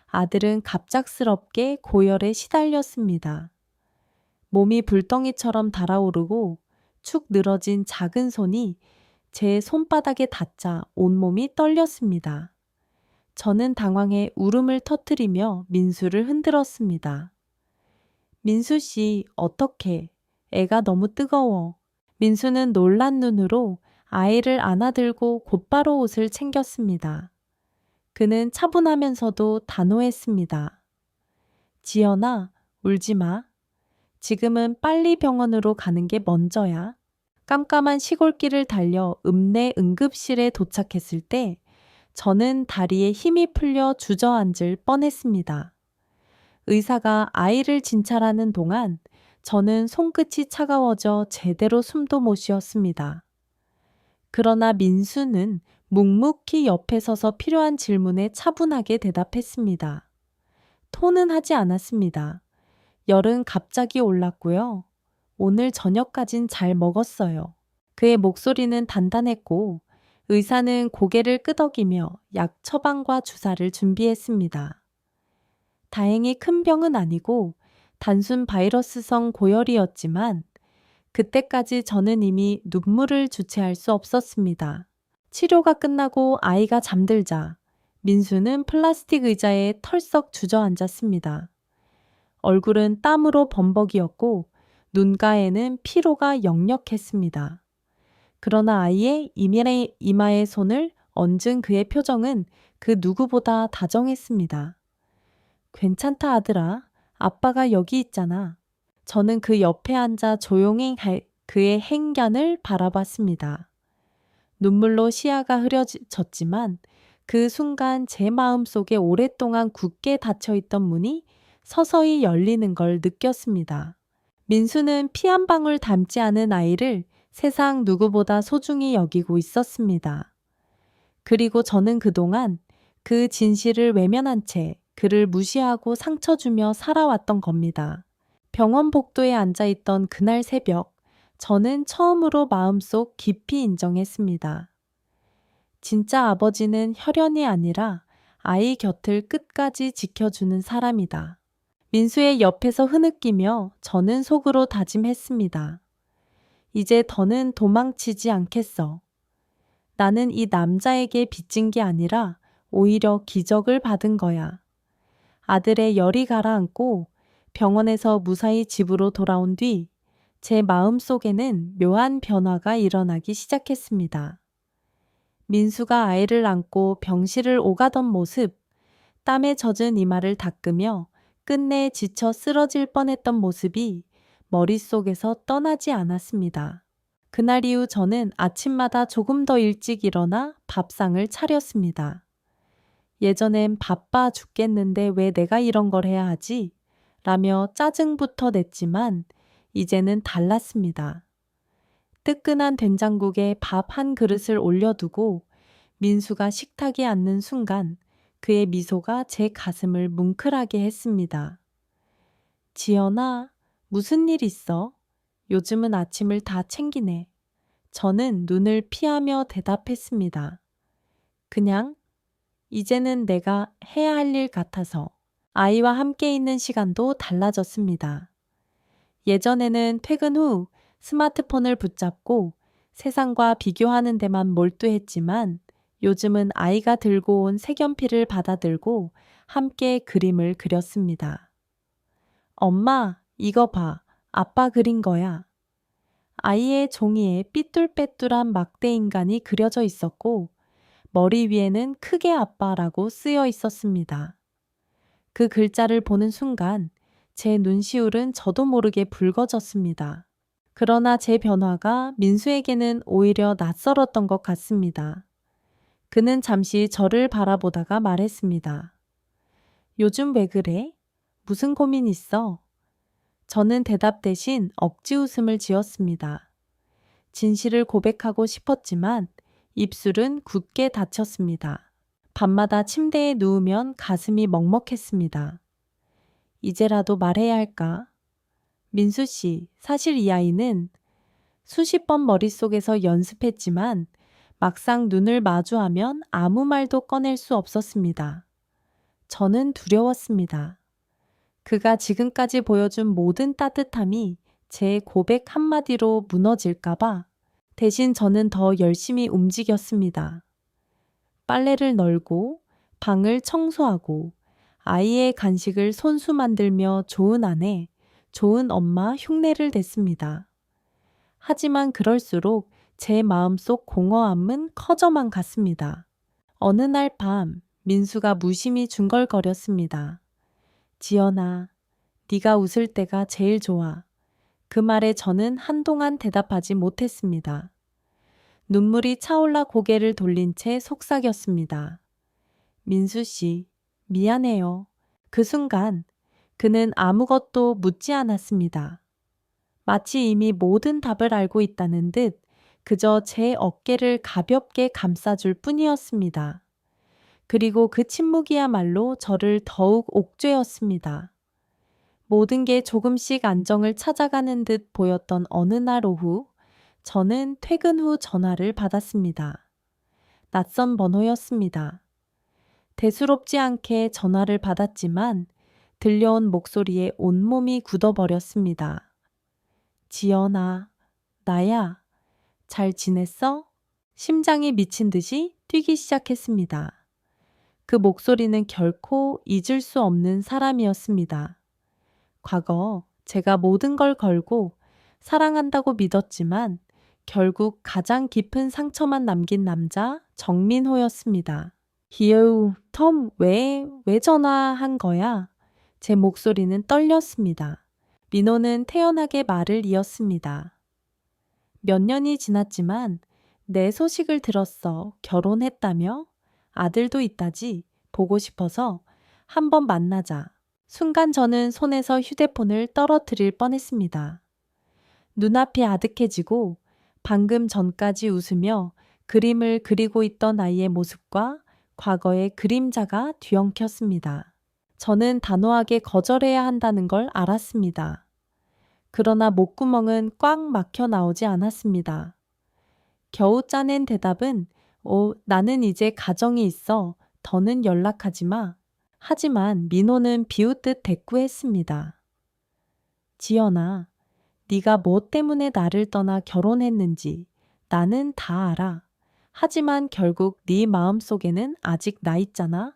아들은 갑작스럽게 고열에 시달렸습니다. 몸이 불덩이처럼 달아오르고 축 늘어진 작은 손이 제 손바닥에 닿자 온몸이 떨렸습니다. 저는 당황해 울음을 터뜨리며 민수를 흔들었습니다. 민수 씨, 어떡해. 애가 너무 뜨거워. 민수는 놀란 눈으로 아이를 안아들고 곧바로 옷을 챙겼습니다. 그는 차분하면서도 단호했습니다. 지연아, 울지 마. 지금은 빨리 병원으로 가는 게 먼저야. 깜깜한 시골길을 달려 읍내 응급실에 도착했을 때 저는 다리에 힘이 풀려 주저앉을 뻔했습니다. 의사가 아이를 진찰하는 동안 저는 손끝이 차가워져 제대로 숨도 못 쉬었습니다. 그러나 민수는 묵묵히 옆에 서서 필요한 질문에 차분하게 대답했습니다. 토는 하지 않았습니다. 열은 갑자기 올랐고요. 오늘 저녁까진 잘 먹었어요. 그의 목소리는 단단했고 의사는 고개를 끄덕이며 약 처방과 주사를 준비했습니다. 다행히 큰 병은 아니고 단순 바이러스성 고열이었지만 그때까지 저는 이미 눈물을 주체할 수 없었습니다. 치료가 끝나고 아이가 잠들자 민수는 플라스틱 의자에 털썩 주저앉았습니다. 얼굴은 땀으로 범벅이었고 눈가에는 피로가 역력했습니다. 그러나 아이의 이마에 손을 얹은 그의 표정은 그 누구보다 다정했습니다. 괜찮다 아들아. 아빠가 여기 있잖아. 저는 그 옆에 앉아 조용히 그의 행간을 바라봤습니다. 눈물로 시야가 흐려졌지만 그 순간 제 마음속에 오랫동안 굳게 닫혀있던 문이 서서히 열리는 걸 느꼈습니다. 민수는 피 한 방울 닮지 않은 아이를 세상 누구보다 소중히 여기고 있었습니다. 그리고 저는 그동안 그 진실을 외면한 채 그를 무시하고 상처 주며 살아왔던 겁니다. 병원 복도에 앉아있던 그날 새벽, 저는 처음으로 마음속 깊이 인정했습니다. 진짜 아버지는 혈연이 아니라 아이 곁을 끝까지 지켜주는 사람이다. 민수의 옆에서 흐느끼며 저는 속으로 다짐했습니다. 이제 더는 도망치지 않겠어. 나는 이 남자에게 빚진 게 아니라 오히려 기적을 받은 거야. 아들의 열이 가라앉고 병원에서 무사히 집으로 돌아온 뒤 제 마음속에는 묘한 변화가 일어나기 시작했습니다. 민수가 아이를 안고 병실을 오가던 모습, 땀에 젖은 이마를 닦으며 끝내 지쳐 쓰러질 뻔했던 모습이 머릿속에서 떠나지 않았습니다. 그날 이후 저는 아침마다 조금 더 일찍 일어나 밥상을 차렸습니다. 예전엔 바빠 죽겠는데 왜 내가 이런 걸 해야 하지? 라며 짜증부터 냈지만 이제는 달랐습니다. 뜨끈한 된장국에 밥 한 그릇을 올려두고 민수가 식탁에 앉는 순간 그의 미소가 제 가슴을 뭉클하게 했습니다. 지연아, 무슨 일 있어? 요즘은 아침을 다 챙기네. 저는 눈을 피하며 대답했습니다. 그냥 이제는 내가 해야 할 일 같아서. 아이와 함께 있는 시간도 달라졌습니다. 예전에는 퇴근 후 스마트폰을 붙잡고 세상과 비교하는 데만 몰두했지만 요즘은 아이가 들고 온 색연필을 받아들고 함께 그림을 그렸습니다. 엄마, 이거 봐. 아빠 그린 거야. 아이의 종이에 삐뚤빼뚤한 막대 인간이 그려져 있었고 머리 위에는 크게 아빠라고 쓰여 있었습니다. 그 글자를 보는 순간 제 눈시울은 저도 모르게 붉어졌습니다. 그러나 제 변화가 민수에게는 오히려 낯설었던 것 같습니다. 그는 잠시 저를 바라보다가 말했습니다. 요즘 왜 그래? 무슨 고민 있어? 저는 대답 대신 억지 웃음을 지었습니다. 진실을 고백하고 싶었지만 입술은 굳게 닫혔습니다. 밤마다 침대에 누우면 가슴이 먹먹했습니다. 이제라도 말해야 할까? 민수 씨, 사실 이 아이는 수십 번 머릿속에서 연습했지만 막상 눈을 마주하면 아무 말도 꺼낼 수 없었습니다. 저는 두려웠습니다. 그가 지금까지 보여준 모든 따뜻함이 제 고백 한마디로 무너질까봐 대신 저는 더 열심히 움직였습니다. 빨래를 널고 방을 청소하고 아이의 간식을 손수 만들며 좋은 아내, 좋은 엄마 흉내를 냈습니다. 하지만 그럴수록 제 마음속 공허함은 커져만 갔습니다. 어느 날 밤 민수가 무심히 중얼거렸습니다. 지연아, 네가 웃을 때가 제일 좋아. 그 말에 저는 한동안 대답하지 못했습니다. 눈물이 차올라 고개를 돌린 채 속삭였습니다. 민수 씨, 미안해요. 그 순간 그는 아무것도 묻지 않았습니다. 마치 이미 모든 답을 알고 있다는 듯 그저 제 어깨를 가볍게 감싸줄 뿐이었습니다. 그리고 그 침묵이야말로 저를 더욱 옥죄었습니다. 모든 게 조금씩 안정을 찾아가는 듯 보였던 어느 날 오후, 저는 퇴근 후 전화를 받았습니다. 낯선 번호였습니다. 대수롭지 않게 전화를 받았지만 들려온 목소리에 온몸이 굳어버렸습니다. 지연아, 나야, 잘 지냈어? 심장이 미친 듯이 뛰기 시작했습니다. 그 목소리는 결코 잊을 수 없는 사람이었습니다. 과거 제가 모든 걸 걸고 사랑한다고 믿었지만 결국 가장 깊은 상처만 남긴 남자 정민호였습니다. 히어우, 톰, 왜 전화한 거야? 제 목소리는 떨렸습니다. 민호는 태연하게 말을 이었습니다. 몇 년이 지났지만 내 소식을 들었어. 결혼했다며? 아들도 있다지. 보고 싶어서 한번 만나자. 순간 저는 손에서 휴대폰을 떨어뜨릴 뻔했습니다. 눈앞이 아득해지고 방금 전까지 웃으며 그림을 그리고 있던 아이의 모습과 과거의 그림자가 뒤엉켰습니다. 저는 단호하게 거절해야 한다는 걸 알았습니다. 그러나 목구멍은 꽉 막혀 나오지 않았습니다. 겨우 짜낸 대답은 나는 이제 가정이 있어. 더는 연락하지 마. 하지만 민호는 비웃듯 대꾸했습니다. 지연아, 네가 뭐 때문에 나를 떠나 결혼했는지 나는 다 알아. 하지만 결국 네 마음속에는 아직 나 있잖아.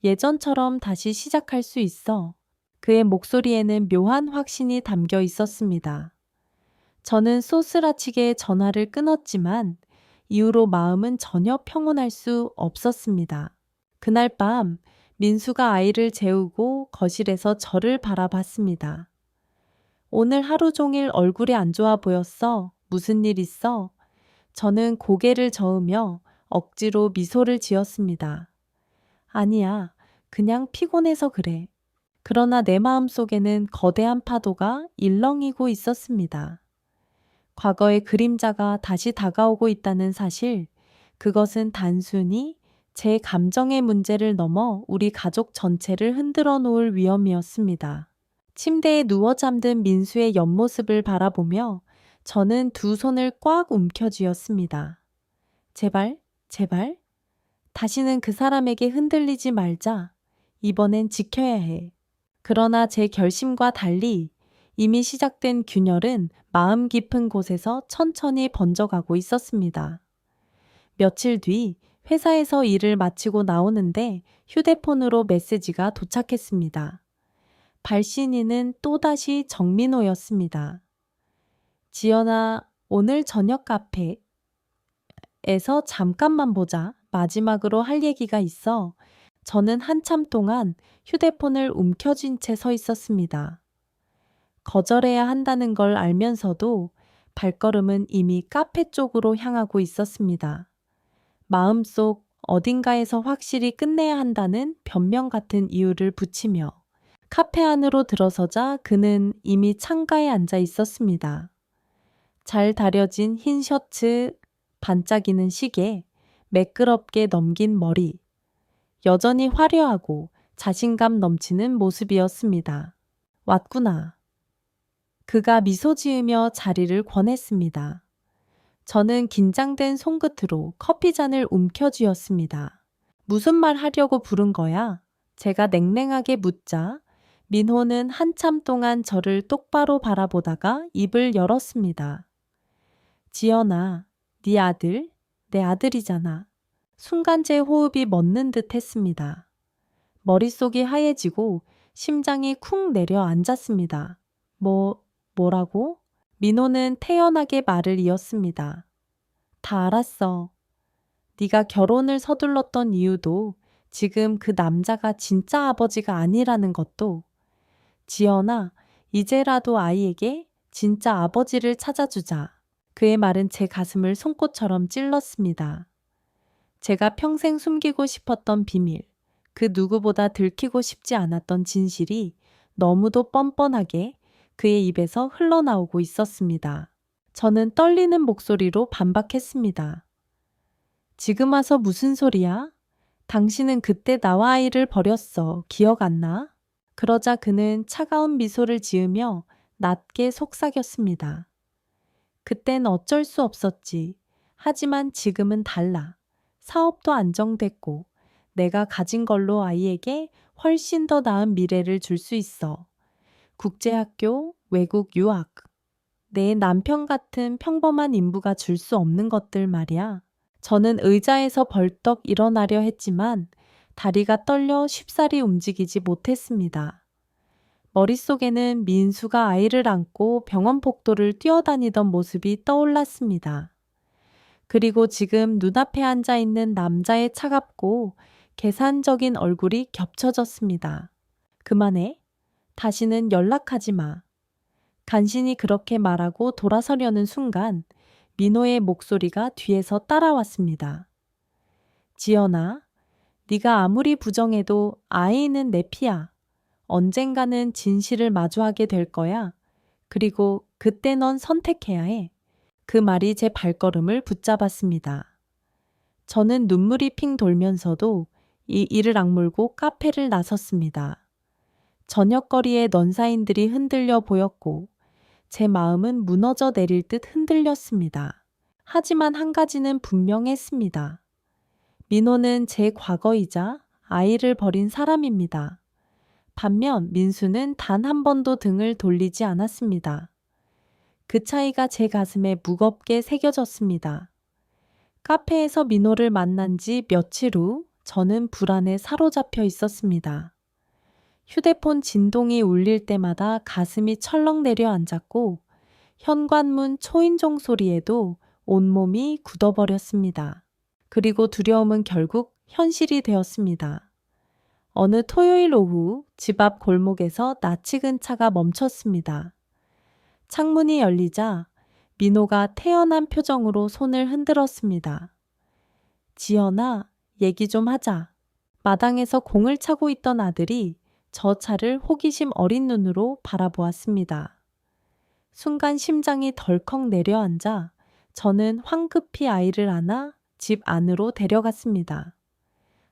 예전처럼 다시 시작할 수 있어. 그의 목소리에는 묘한 확신이 담겨 있었습니다. 저는 소스라치게 전화를 끊었지만 이후로 마음은 전혀 평온할 수 없었습니다. 그날 밤 민수가 아이를 재우고 거실에서 저를 바라봤습니다. 오늘 하루 종일 얼굴이 안 좋아 보였어. 무슨 일 있어? 저는 고개를 저으며 억지로 미소를 지었습니다. 아니야, 그냥 피곤해서 그래. 그러나 내 마음속에는 거대한 파도가 일렁이고 있었습니다. 과거의 그림자가 다시 다가오고 있다는 사실, 그것은 단순히 제 감정의 문제를 넘어 우리 가족 전체를 흔들어 놓을 위험이었습니다. 침대에 누워 잠든 민수의 옆모습을 바라보며 저는 두 손을 꽉 움켜쥐었습니다. 제발, 제발. 다시는 그 사람에게 흔들리지 말자. 이번엔 지켜야 해. 그러나 제 결심과 달리 이미 시작된 균열은 마음 깊은 곳에서 천천히 번져가고 있었습니다. 며칠 뒤 회사에서 일을 마치고 나오는데 휴대폰으로 메시지가 도착했습니다. 발신인은 또다시 정민호였습니다. 지연아, 오늘 저녁 카페에서 잠깐만 보자. 마지막으로 할 얘기가 있어. 저는 한참 동안 휴대폰을 움켜쥔 채 서 있었습니다. 거절해야 한다는 걸 알면서도 발걸음은 이미 카페 쪽으로 향하고 있었습니다. 마음속 어딘가에서 확실히 끝내야 한다는 변명 같은 이유를 붙이며 카페 안으로 들어서자 그는 이미 창가에 앉아 있었습니다. 잘 다려진 흰 셔츠, 반짝이는 시계, 매끄럽게 넘긴 머리. 여전히 화려하고 자신감 넘치는 모습이었습니다. 왔구나. 그가 미소 지으며 자리를 권했습니다. 저는 긴장된 손끝으로 커피잔을 움켜쥐었습니다. 무슨 말 하려고 부른 거야? 제가 냉랭하게 묻자 민호는 한참 동안 저를 똑바로 바라보다가 입을 열었습니다. 지연아, 네 아들, 내 아들이잖아. 순간 제 호흡이 멎는 듯 했습니다. 머릿속이 하얘지고 심장이 쿵 내려앉았습니다. 뭐라고? 민호는 태연하게 말을 이었습니다. 다 알았어. 네가 결혼을 서둘렀던 이유도 지금 그 남자가 진짜 아버지가 아니라는 것도. 지연아, 이제라도 아이에게 진짜 아버지를 찾아주자. 그의 말은 제 가슴을 송곳처럼 찔렀습니다. 제가 평생 숨기고 싶었던 비밀, 그 누구보다 들키고 싶지 않았던 진실이 너무도 뻔뻔하게 그의 입에서 흘러나오고 있었습니다. 저는 떨리는 목소리로 반박했습니다. 지금 와서 무슨 소리야? 당신은 그때 나와 아이를 버렸어. 기억 안 나? 그러자 그는 차가운 미소를 지으며 낮게 속삭였습니다. 그땐 어쩔 수 없었지. 하지만 지금은 달라. 사업도 안정됐고 내가 가진 걸로 아이에게 훨씬 더 나은 미래를 줄 수 있어. 국제학교, 외국 유학. 내 남편 같은 평범한 인부가 줄 수 없는 것들 말이야. 저는 의자에서 벌떡 일어나려 했지만 다리가 떨려 쉽사리 움직이지 못했습니다. 머릿속에는 민수가 아이를 안고 병원 복도를 뛰어다니던 모습이 떠올랐습니다. 그리고 지금 눈앞에 앉아 있는 남자의 차갑고 계산적인 얼굴이 겹쳐졌습니다. 그만해. 다시는 연락하지 마. 간신히 그렇게 말하고 돌아서려는 순간 민호의 목소리가 뒤에서 따라왔습니다. 지연아, 네가 아무리 부정해도 아이는 내 피야. 언젠가는 진실을 마주하게 될 거야. 그리고 그때 넌 선택해야 해. 그 말이 제 발걸음을 붙잡았습니다. 저는 눈물이 핑 돌면서도 이 이를 악물고 카페를 나섰습니다. 저녁거리에 넌사인들이 흔들려 보였고 제 마음은 무너져 내릴 듯 흔들렸습니다. 하지만 한 가지는 분명했습니다. 민호는 제 과거이자 아이를 버린 사람입니다. 반면 민수는 단 한 번도 등을 돌리지 않았습니다. 그 차이가 제 가슴에 무겁게 새겨졌습니다. 카페에서 민호를 만난 지 며칠 후 저는 불안에 사로잡혀 있었습니다. 휴대폰 진동이 울릴 때마다 가슴이 철렁 내려앉았고 현관문 초인종 소리에도 온몸이 굳어버렸습니다. 그리고 두려움은 결국 현실이 되었습니다. 어느 토요일 오후 집 앞 골목에서 낯익은 차가 멈췄습니다. 창문이 열리자 민호가 태연한 표정으로 손을 흔들었습니다. 지연아, 얘기 좀 하자. 마당에서 공을 차고 있던 아들이 저 차를 호기심 어린 눈으로 바라보았습니다. 순간 심장이 덜컥 내려앉아 저는 황급히 아이를 안아 집 안으로 데려갔습니다.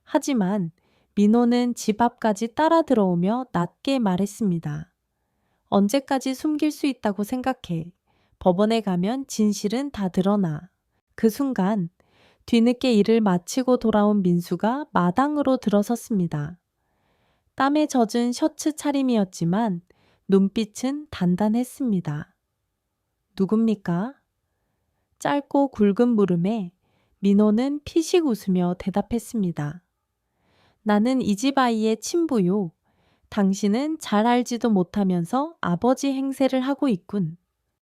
하지만 민호는 집 앞까지 따라 들어오며 낮게 말했습니다. 언제까지 숨길 수 있다고 생각해. 법원에 가면 진실은 다 드러나. 그 순간 뒤늦게 일을 마치고 돌아온 민수가 마당으로 들어섰습니다. 땀에 젖은 셔츠 차림이었지만 눈빛은 단단했습니다. 누굽니까? 짧고 굵은 물음에 민호는 피식 웃으며 대답했습니다. 나는 이 집 아이의 친부요. 당신은 잘 알지도 못하면서 아버지 행세를 하고 있군.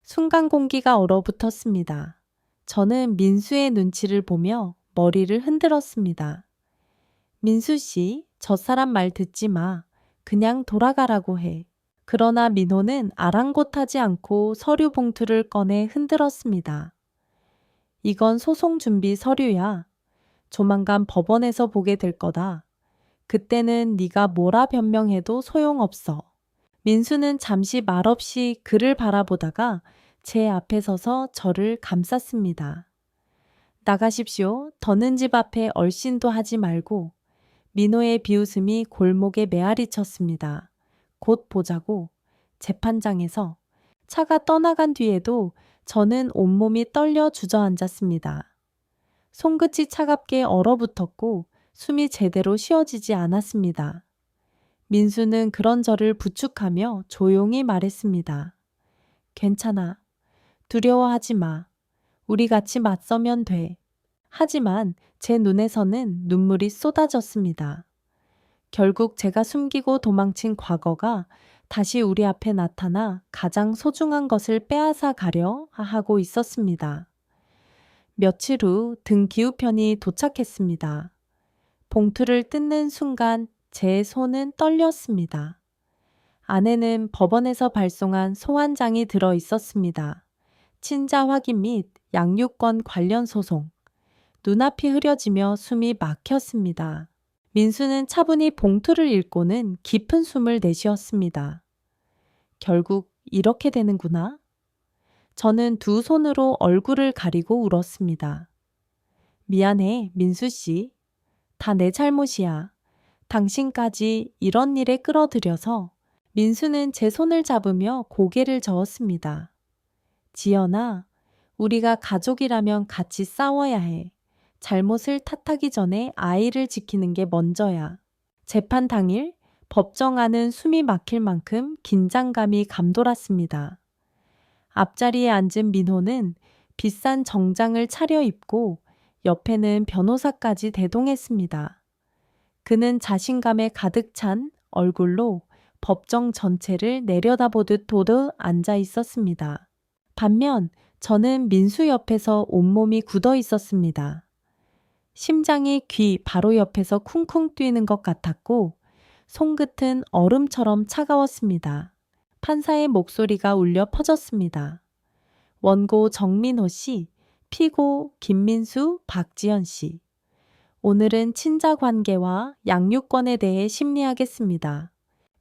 순간 공기가 얼어붙었습니다. 저는 민수의 눈치를 보며 머리를 흔들었습니다. 민수 씨, 저 사람 말 듣지 마. 그냥 돌아가라고 해. 그러나 민호는 아랑곳하지 않고 서류 봉투를 꺼내 흔들었습니다. 이건 소송 준비 서류야. 조만간 법원에서 보게 될 거다. 그때는 네가 뭐라 변명해도 소용없어. 민수는 잠시 말없이 그를 바라보다가 제 앞에 서서 저를 감쌌습니다. 나가십시오. 더는 집 앞에 얼씬도 하지 말고. 민호의 비웃음이 골목에 메아리 쳤습니다. 곧 보자고. 재판장에서. 차가 떠나간 뒤에도 저는 온몸이 떨려 주저앉았습니다. 손끝이 차갑게 얼어붙었고 숨이 제대로 쉬어지지 않았습니다. 민수는 그런 저를 부축하며 조용히 말했습니다. 괜찮아. 두려워하지 마. 우리 같이 맞서면 돼. 하지만 제 눈에서는 눈물이 쏟아졌습니다. 결국 제가 숨기고 도망친 과거가 다시 우리 앞에 나타나 가장 소중한 것을 빼앗아 가려 하고 있었습니다. 며칠 후 등 기우편이 도착했습니다. 봉투를 뜯는 순간 제 손은 떨렸습니다. 안에는 법원에서 발송한 소환장이 들어 있었습니다. 친자 확인 및 양육권 관련 소송. 눈앞이 흐려지며 숨이 막혔습니다. 민수는 차분히 봉투를 읽고는 깊은 숨을 내쉬었습니다. 결국 이렇게 되는구나. 저는 두 손으로 얼굴을 가리고 울었습니다. 미안해, 민수 씨. 다 내 잘못이야. 당신까지 이런 일에 끌어들여서. 민수는 제 손을 잡으며 고개를 저었습니다. 지연아, 우리가 가족이라면 같이 싸워야 해. 잘못을 탓하기 전에 아이를 지키는 게 먼저야. 재판 당일 법정 안은 숨이 막힐 만큼 긴장감이 감돌았습니다. 앞자리에 앉은 민호는 비싼 정장을 차려입고 옆에는 변호사까지 대동했습니다. 그는 자신감에 가득 찬 얼굴로 법정 전체를 내려다보듯 도드 앉아 있었습니다. 반면 저는 민수 옆에서 온몸이 굳어 있었습니다. 심장이 귀 바로 옆에서 쿵쿵 뛰는 것 같았고 손끝은 얼음처럼 차가웠습니다. 판사의 목소리가 울려 퍼졌습니다. 원고 정민호 씨, 피고 김민수, 박지연 씨. 오늘은 친자 관계와 양육권에 대해 심리하겠습니다.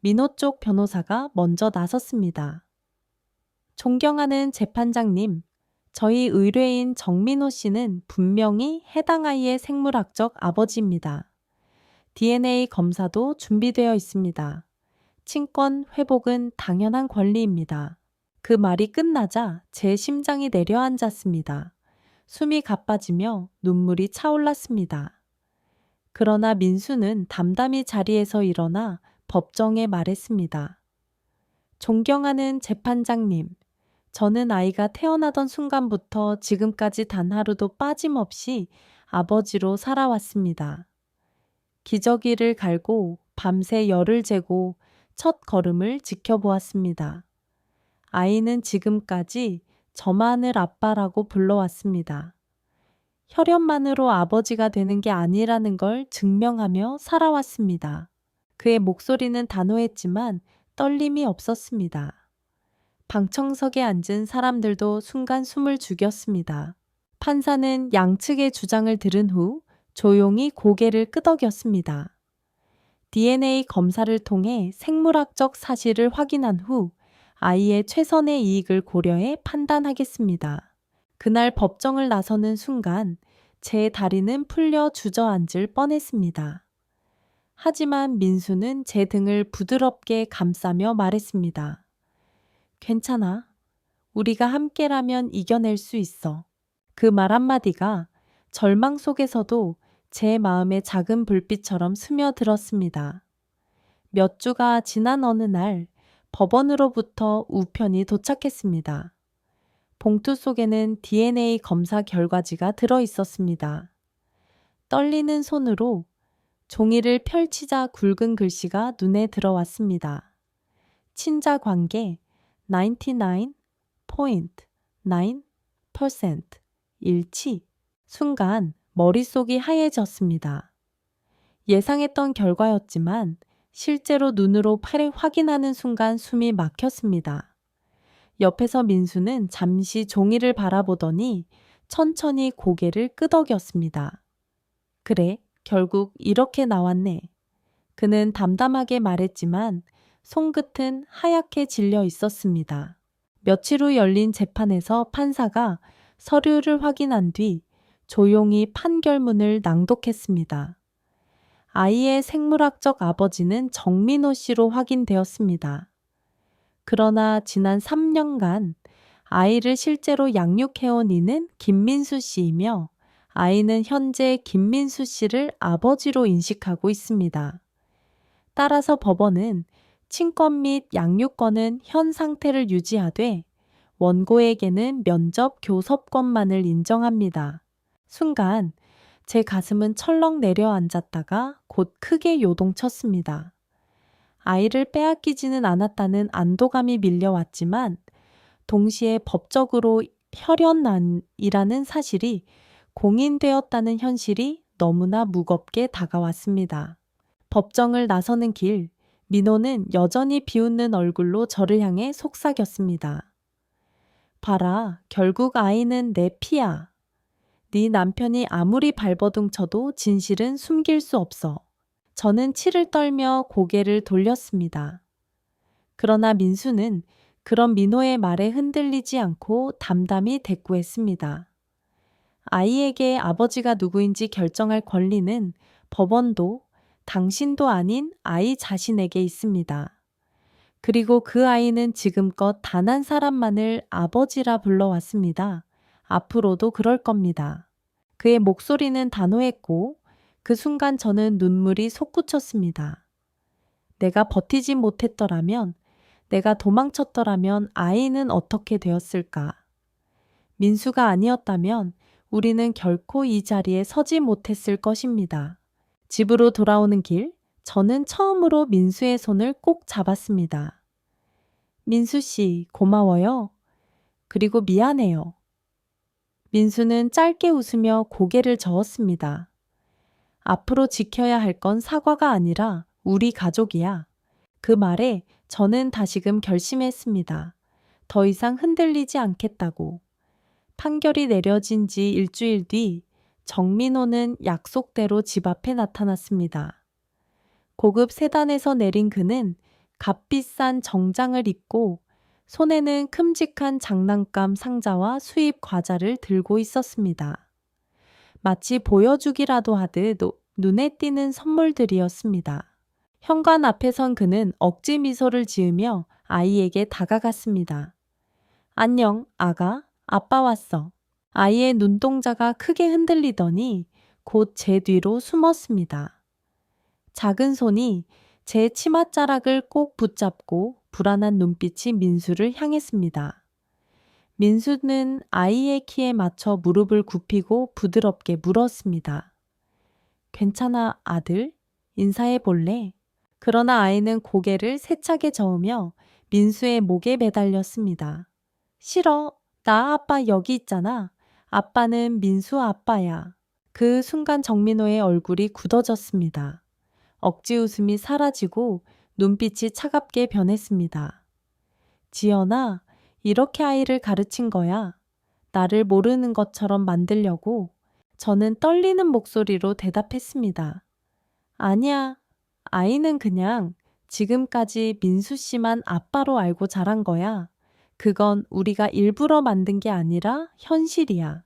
민호 쪽 변호사가 먼저 나섰습니다. 존경하는 재판장님, 저희 의뢰인 정민호 씨는 분명히 해당 아이의 생물학적 아버지입니다. DNA 검사도 준비되어 있습니다. 친권 회복은 당연한 권리입니다. 그 말이 끝나자 제 심장이 내려앉았습니다. 숨이 가빠지며 눈물이 차올랐습니다. 그러나 민수는 담담히 자리에서 일어나 법정에 말했습니다. 존경하는 재판장님, 저는 아이가 태어나던 순간부터 지금까지 단 하루도 빠짐없이 아버지로 살아왔습니다. 기저귀를 갈고 밤새 열을 재고 첫 걸음을 지켜보았습니다. 아이는 지금까지 저만을 아빠라고 불러왔습니다. 혈연만으로 아버지가 되는 게 아니라는 걸 증명하며 살아왔습니다. 그의 목소리는 단호했지만 떨림이 없었습니다. 방청석에 앉은 사람들도 순간 숨을 죽였습니다. 판사는 양측의 주장을 들은 후 조용히 고개를 끄덕였습니다. DNA 검사를 통해 생물학적 사실을 확인한 후 아이의 최선의 이익을 고려해 판단하겠습니다. 그날 법정을 나서는 순간 제 다리는 풀려 주저앉을 뻔했습니다. 하지만 민수는 제 등을 부드럽게 감싸며 말했습니다. 괜찮아. 우리가 함께라면 이겨낼 수 있어. 그 말 한마디가 절망 속에서도 제 마음에 작은 불빛처럼 스며들었습니다. 몇 주가 지난 어느 날 법원으로부터 우편이 도착했습니다. 봉투 속에는 DNA 검사 결과지가 들어 있었습니다. 떨리는 손으로 종이를 펼치자 굵은 글씨가 눈에 들어왔습니다. 친자 관계 99.9% 일치. 순간 머릿속이 하얘졌습니다. 예상했던 결과였지만 실제로 눈으로 확인하는 순간 숨이 막혔습니다. 옆에서 민수는 잠시 종이를 바라보더니 천천히 고개를 끄덕였습니다. 그래, 결국 이렇게 나왔네. 그는 담담하게 말했지만 손끝은 하얗게 질려 있었습니다. 며칠 후 열린 재판에서 판사가 서류를 확인한 뒤 조용히 판결문을 낭독했습니다. 아이의 생물학적 아버지는 정민호 씨로 확인되었습니다. 그러나 지난 3년간 아이를 실제로 양육해온 이는 김민수 씨이며 아이는 현재 김민수 씨를 아버지로 인식하고 있습니다. 따라서 법원은 친권 및 양육권은 현 상태를 유지하되 원고에게는 면접 교섭권만을 인정합니다. 순간 제 가슴은 철렁 내려앉았다가 곧 크게 요동쳤습니다. 아이를 빼앗기지는 않았다는 안도감이 밀려왔지만 동시에 법적으로 혈연난이라는 사실이 공인되었다는 현실이 너무나 무겁게 다가왔습니다. 법정을 나서는 길, 민호는 여전히 비웃는 얼굴로 저를 향해 속삭였습니다. 봐라, 결국 아이는 내 피야. 네 남편이 아무리 발버둥 쳐도 진실은 숨길 수 없어. 저는 치를 떨며 고개를 돌렸습니다. 그러나 민수는 그런 민호의 말에 흔들리지 않고 담담히 대꾸했습니다. 아이에게 아버지가 누구인지 결정할 권리는 법원도 당신도 아닌 아이 자신에게 있습니다. 그리고 그 아이는 지금껏 단 한 사람만을 아버지라 불러왔습니다. 앞으로도 그럴 겁니다. 그의 목소리는 단호했고 그 순간 저는 눈물이 솟구쳤습니다. 내가 버티지 못했더라면 내가 도망쳤더라면 아이는 어떻게 되었을까? 민수가 아니었다면 우리는 결코 이 자리에 서지 못했을 것입니다. 집으로 돌아오는 길, 저는 처음으로 민수의 손을 꼭 잡았습니다. 민수 씨, 고마워요. 그리고 미안해요. 민수는 짧게 웃으며 고개를 저었습니다. 앞으로 지켜야 할 건 사과가 아니라 우리 가족이야. 그 말에 저는 다시금 결심했습니다. 더 이상 흔들리지 않겠다고. 판결이 내려진 지 일주일 뒤 정민호는 약속대로 집 앞에 나타났습니다. 고급 세단에서 내린 그는 값비싼 정장을 입고 손에는 큼직한 장난감 상자와 수입 과자를 들고 있었습니다. 마치 보여주기라도 하듯 눈에 띄는 선물들이었습니다. 현관 앞에 선 그는 억지 미소를 지으며 아이에게 다가갔습니다. 안녕, 아가. 아빠 왔어. 아이의 눈동자가 크게 흔들리더니 곧 제 뒤로 숨었습니다. 작은 손이 제 치맛자락을 꼭 붙잡고 불안한 눈빛이 민수를 향했습니다. 민수는 아이의 키에 맞춰 무릎을 굽히고 부드럽게 물었습니다. 괜찮아, 아들? 인사해 볼래? 그러나 아이는 고개를 세차게 저으며 민수의 목에 매달렸습니다. 싫어. 나 아빠 여기 있잖아. 아빠는 민수 아빠야. 그 순간 정민호의 얼굴이 굳어졌습니다. 억지 웃음이 사라지고 눈빛이 차갑게 변했습니다. 지연아, 이렇게 아이를 가르친 거야. 나를 모르는 것처럼 만들려고. 저는 떨리는 목소리로 대답했습니다. 아니야. 아이는 그냥 지금까지 민수 씨만 아빠로 알고 자란 거야. 그건 우리가 일부러 만든 게 아니라 현실이야.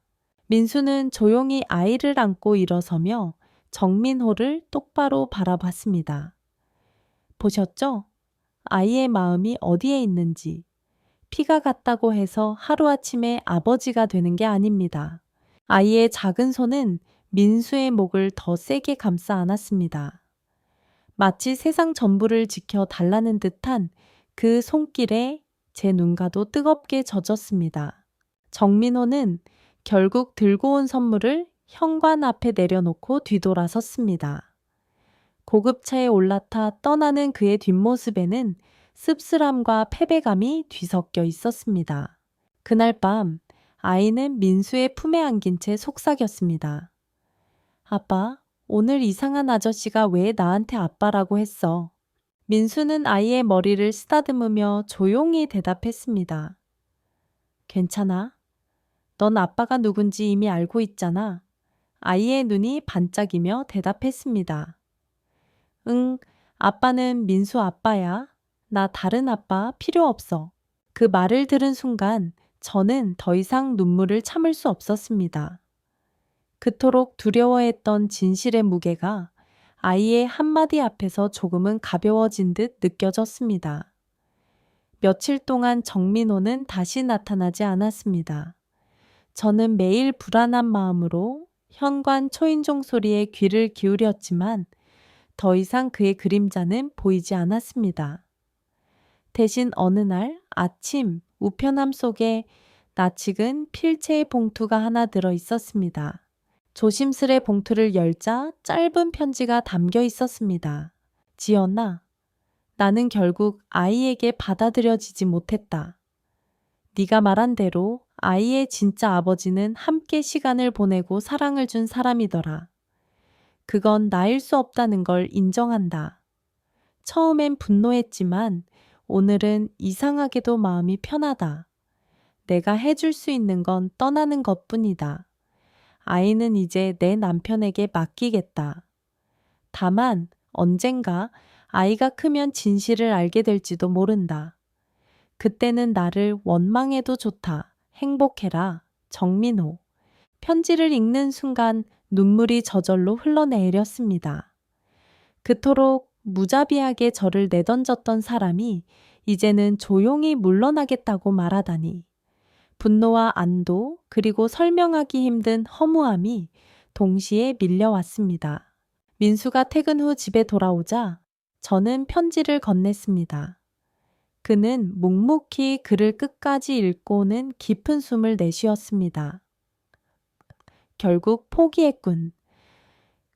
민수는 조용히 아이를 안고 일어서며 정민호를 똑바로 바라봤습니다. 보셨죠? 아이의 마음이 어디에 있는지. 피가 같다고 해서 하루아침에 아버지가 되는 게 아닙니다. 아이의 작은 손은 민수의 목을 더 세게 감싸 안았습니다. 마치 세상 전부를 지켜 달라는 듯한 그 손길에 제 눈가도 뜨겁게 젖었습니다. 정민호는 결국 들고 온 선물을 현관 앞에 내려놓고 뒤돌아섰습니다. 고급차에 올라타 떠나는 그의 뒷모습에는 씁쓸함과 패배감이 뒤섞여 있었습니다. 그날 밤 아이는 민수의 품에 안긴 채 속삭였습니다. 아빠, 오늘 이상한 아저씨가 왜 나한테 아빠라고 했어? 민수는 아이의 머리를 쓰다듬으며 조용히 대답했습니다. 괜찮아. 넌 아빠가 누군지 이미 알고 있잖아. 아이의 눈이 반짝이며 대답했습니다. 응, 아빠는 민수 아빠야. 나 다른 아빠 필요 없어. 그 말을 들은 순간 저는 더 이상 눈물을 참을 수 없었습니다. 그토록 두려워했던 진실의 무게가 아이의 한마디 앞에서 조금은 가벼워진 듯 느껴졌습니다. 며칠 동안 정민호는 다시 나타나지 않았습니다. 저는 매일 불안한 마음으로 현관 초인종 소리에 귀를 기울였지만 더 이상 그의 그림자는 보이지 않았습니다. 대신 어느 날 아침 우편함 속에 낯익은 필체의 봉투가 하나 들어 있었습니다. 조심스레 봉투를 열자 짧은 편지가 담겨 있었습니다. 지연아, 나는 결국 아이에게 받아들여지지 못했다. 네가 말한 대로 아이의 진짜 아버지는 함께 시간을 보내고 사랑을 준 사람이더라. 그건 나일 수 없다는 걸 인정한다. 처음엔 분노했지만 오늘은 이상하게도 마음이 편하다. 내가 해줄 수 있는 건 떠나는 것뿐이다. 아이는 이제 내 남편에게 맡기겠다. 다만 언젠가 아이가 크면 진실을 알게 될지도 모른다. 그때는 나를 원망해도 좋다. 행복해라. 정민호. 편지를 읽는 순간 눈물이 저절로 흘러내렸습니다. 그토록 무자비하게 저를 내던졌던 사람이 이제는 조용히 물러나겠다고 말하다니. 분노와 안도 그리고 설명하기 힘든 허무함이 동시에 밀려왔습니다. 민수가 퇴근 후 집에 돌아오자 저는 편지를 건넸습니다. 그는 묵묵히 글을 끝까지 읽고는 깊은 숨을 내쉬었습니다. 결국 포기했군.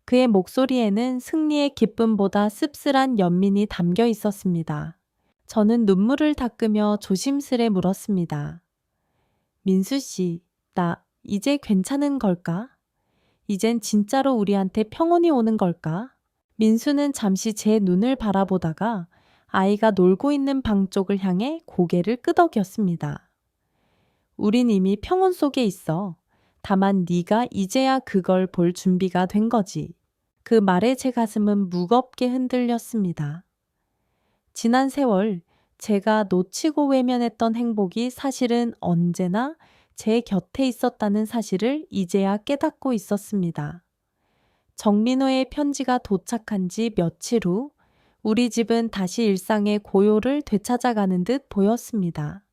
그의 목소리에는 승리의 기쁨보다 씁쓸한 연민이 담겨 있었습니다. 저는 눈물을 닦으며 조심스레 물었습니다. 민수 씨, 나 이제 괜찮은 걸까? 이젠 진짜로 우리한테 평온이 오는 걸까? 민수는 잠시 제 눈을 바라보다가 아이가 놀고 있는 방 쪽을 향해 고개를 끄덕였습니다. 우린 이미 평온 속에 있어. 다만 네가 이제야 그걸 볼 준비가 된 거지. 그 말에 제 가슴은 무겁게 흔들렸습니다. 지난 세월 제가 놓치고 외면했던 행복이 사실은 언제나 제 곁에 있었다는 사실을 이제야 깨닫고 있었습니다. 정민호의 편지가 도착한 지 며칠 후 우리 집은 다시 일상의 고요를 되찾아가는 듯 보였습니다.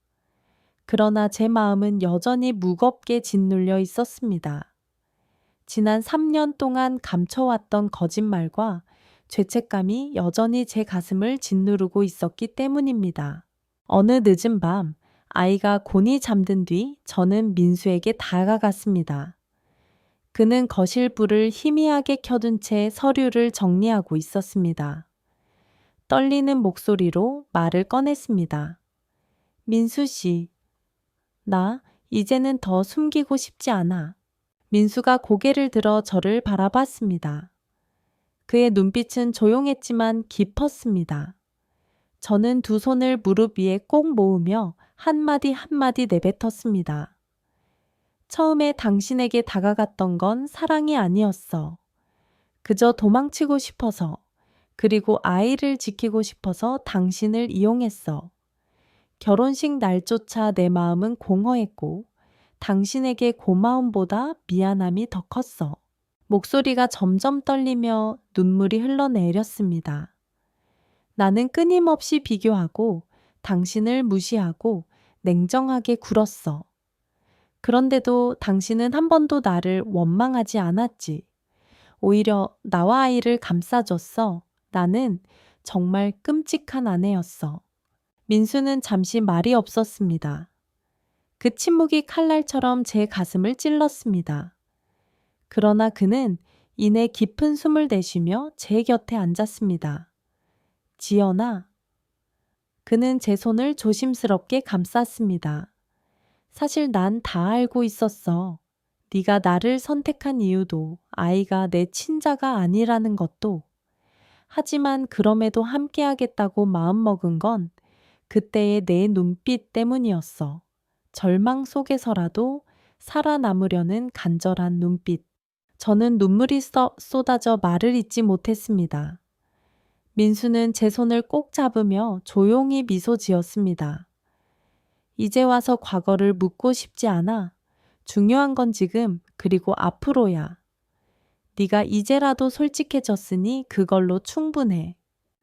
그러나 제 마음은 여전히 무겁게 짓눌려 있었습니다. 지난 3년 동안 감춰왔던 거짓말과 죄책감이 여전히 제 가슴을 짓누르고 있었기 때문입니다. 어느 늦은 밤 아이가 곤히 잠든 뒤 저는 민수에게 다가갔습니다. 그는 거실 불을 희미하게 켜둔 채 서류를 정리하고 있었습니다. 떨리는 목소리로 말을 꺼냈습니다. 민수 씨, 나 이제는 더 숨기고 싶지 않아. 민수가 고개를 들어 저를 바라봤습니다. 그의 눈빛은 조용했지만 깊었습니다. 저는 두 손을 무릎 위에 꼭 모으며 한마디 한마디 내뱉었습니다. 처음에 당신에게 다가갔던 건 사랑이 아니었어. 그저 도망치고 싶어서, 그리고 아이를 지키고 싶어서 당신을 이용했어. 결혼식 날조차 내 마음은 공허했고 당신에게 고마움보다 미안함이 더 컸어. 목소리가 점점 떨리며 눈물이 흘러내렸습니다. 나는 끊임없이 비교하고 당신을 무시하고 냉정하게 굴었어. 그런데도 당신은 한 번도 나를 원망하지 않았지. 오히려 나와 아이를 감싸줬어. 나는 정말 끔찍한 아내였어. 민수는 잠시 말이 없었습니다. 그 침묵이 칼날처럼 제 가슴을 찔렀습니다. 그러나 그는 이내 깊은 숨을 내쉬며 제 곁에 앉았습니다. 지연아. 그는 제 손을 조심스럽게 감쌌습니다. 사실 난 다 알고 있었어. 네가 나를 선택한 이유도 아이가 내 친자가 아니라는 것도. 하지만 그럼에도 함께하겠다고 마음먹은 건 그때의 내 눈빛 때문이었어. 절망 속에서라도 살아남으려는 간절한 눈빛. 저는 눈물이 쏟아져 말을 잇지 못했습니다. 민수는 제 손을 꼭 잡으며 조용히 미소 지었습니다. 이제 와서 과거를 묻고 싶지 않아. 중요한 건 지금 그리고 앞으로야. 네가 이제라도 솔직해졌으니 그걸로 충분해.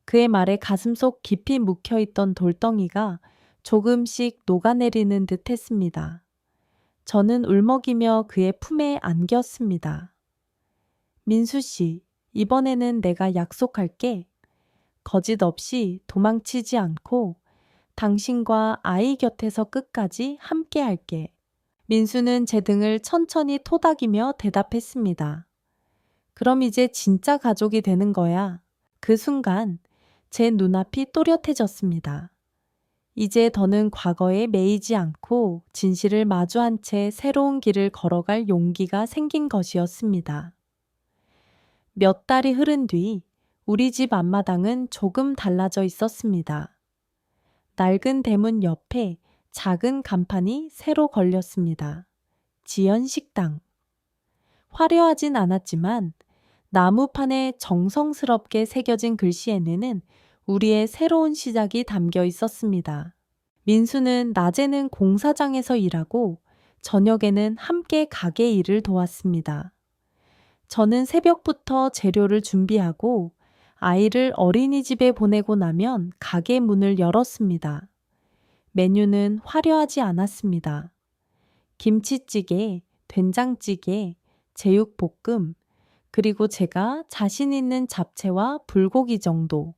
그의 말에 가슴속 깊이 묵혀있던 돌덩이가 조금씩 녹아내리는 듯 했습니다. 저는 울먹이며 그의 품에 안겼습니다. 민수 씨, 이번에는 내가 약속할게. 거짓 없이 도망치지 않고 당신과 아이 곁에서 끝까지 함께 할게. 민수는 제 등을 천천히 토닥이며 대답했습니다. 그럼 이제 진짜 가족이 되는 거야. 그 순간 제 눈앞이 또렷해졌습니다. 이제 더는 과거에 매이지 않고 진실을 마주한 채 새로운 길을 걸어갈 용기가 생긴 것이었습니다. 몇 달이 흐른 뒤 우리 집 앞마당은 조금 달라져 있었습니다. 낡은 대문 옆에 작은 간판이 새로 걸렸습니다. 지연식당. 화려하진 않았지만 나무판에 정성스럽게 새겨진 글씨에는 우리의 새로운 시작이 담겨 있었습니다. 민수는 낮에는 공사장에서 일하고 저녁에는 함께 가게 일을 도왔습니다. 저는 새벽부터 재료를 준비하고 아이를 어린이집에 보내고 나면 가게 문을 열었습니다. 메뉴는 화려하지 않았습니다. 김치찌개, 된장찌개, 제육볶음, 그리고 제가 자신 있는 잡채와 불고기 정도.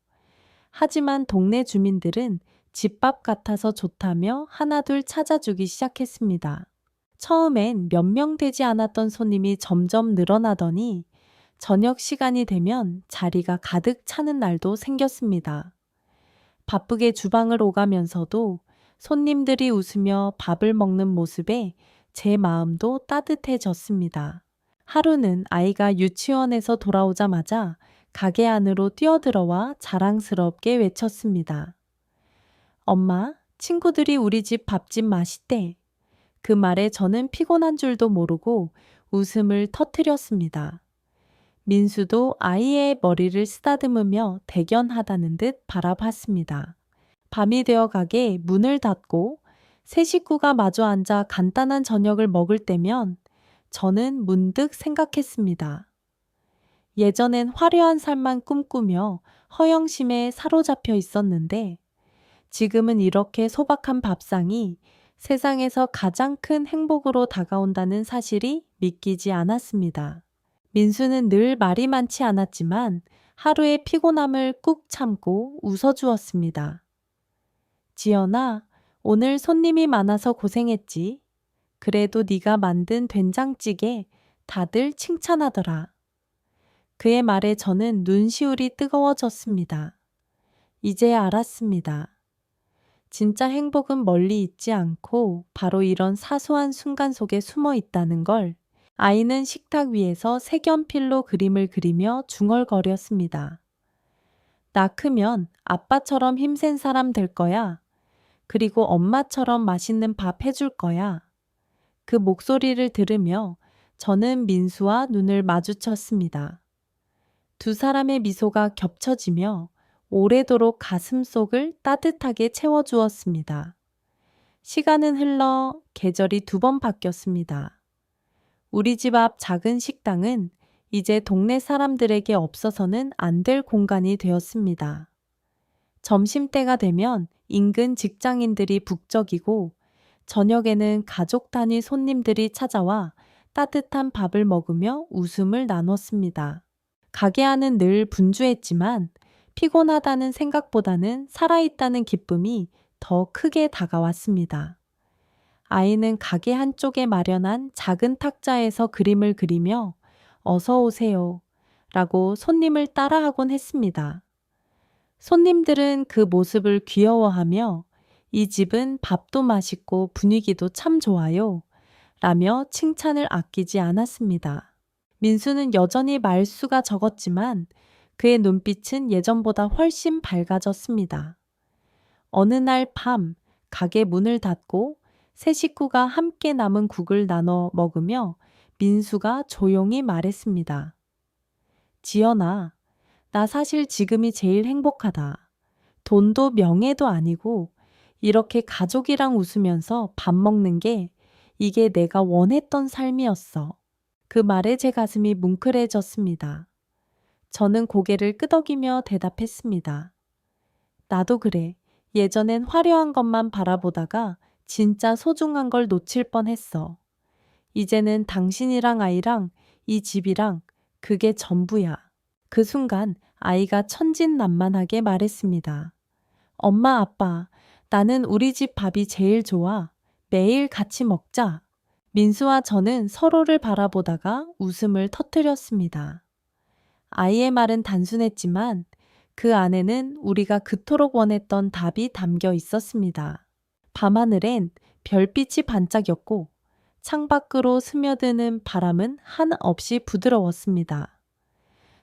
하지만 동네 주민들은 집밥 같아서 좋다며 하나둘 찾아주기 시작했습니다. 처음엔 몇 명 되지 않았던 손님이 점점 늘어나더니 저녁 시간이 되면 자리가 가득 차는 날도 생겼습니다. 바쁘게 주방을 오가면서도 손님들이 웃으며 밥을 먹는 모습에 제 마음도 따뜻해졌습니다. 하루는 아이가 유치원에서 돌아오자마자 가게 안으로 뛰어들어와 자랑스럽게 외쳤습니다. 엄마, 친구들이 우리 집 밥집 맛있대. 그 말에 저는 피곤한 줄도 모르고 웃음을 터뜨렸습니다. 민수도 아이의 머리를 쓰다듬으며 대견하다는 듯 바라봤습니다. 밤이 되어 가게 문을 닫고 세 식구가 마주 앉아 간단한 저녁을 먹을 때면 저는 문득 생각했습니다. 예전엔 화려한 삶만 꿈꾸며 허영심에 사로잡혀 있었는데 지금은 이렇게 소박한 밥상이 세상에서 가장 큰 행복으로 다가온다는 사실이 믿기지 않았습니다. 민수는 늘 말이 많지 않았지만 하루의 피곤함을 꾹 참고 웃어주었습니다. 지연아, 오늘 손님이 많아서 고생했지. 그래도 네가 만든 된장찌개 다들 칭찬하더라. 그의 말에 저는 눈시울이 뜨거워졌습니다. 이제야 알았습니다. 진짜 행복은 멀리 있지 않고 바로 이런 사소한 순간 속에 숨어 있다는 걸. 아이는 식탁 위에서 색연필로 그림을 그리며 중얼거렸습니다. 나 크면 아빠처럼 힘센 사람 될 거야. 그리고 엄마처럼 맛있는 밥 해줄 거야. 그 목소리를 들으며 저는 민수와 눈을 마주쳤습니다. 두 사람의 미소가 겹쳐지며 오래도록 가슴속을 따뜻하게 채워주었습니다. 시간은 흘러 계절이 2번 바뀌었습니다. 우리 집 앞 작은 식당은 이제 동네 사람들에게 없어서는 안 될 공간이 되었습니다. 점심때가 되면 인근 직장인들이 북적이고 저녁에는 가족 단위 손님들이 찾아와 따뜻한 밥을 먹으며 웃음을 나눴습니다. 가게 안은 늘 분주했지만 피곤하다는 생각보다는 살아있다는 기쁨이 더 크게 다가왔습니다. 아이는 가게 한쪽에 마련한 작은 탁자에서 그림을 그리며 어서 오세요 라고 손님을 따라하곤 했습니다. 손님들은 그 모습을 귀여워하며 이 집은 밥도 맛있고 분위기도 참 좋아요 라며 칭찬을 아끼지 않았습니다. 민수는 여전히 말수가 적었지만 그의 눈빛은 예전보다 훨씬 밝아졌습니다. 어느 날 밤 가게 문을 닫고 세 식구가 함께 남은 국을 나눠 먹으며 민수가 조용히 말했습니다. 지연아, 나 사실 지금이 제일 행복하다. 돈도 명예도 아니고 이렇게 가족이랑 웃으면서 밥 먹는 게 이게 내가 원했던 삶이었어. 그 말에 제 가슴이 뭉클해졌습니다. 저는 고개를 끄덕이며 대답했습니다. 나도 그래. 예전엔 화려한 것만 바라보다가 진짜 소중한 걸 놓칠 뻔했어. 이제는 당신이랑 아이랑 이 집이랑 그게 전부야. 그 순간 아이가 천진난만하게 말했습니다. 엄마, 아빠, 나는 우리 집 밥이 제일 좋아. 매일 같이 먹자. 민수와 저는 서로를 바라보다가 웃음을 터뜨렸습니다. 아이의 말은 단순했지만 그 안에는 우리가 그토록 원했던 답이 담겨 있었습니다. 밤하늘엔 별빛이 반짝였고 창밖으로 스며드는 바람은 한없이 부드러웠습니다.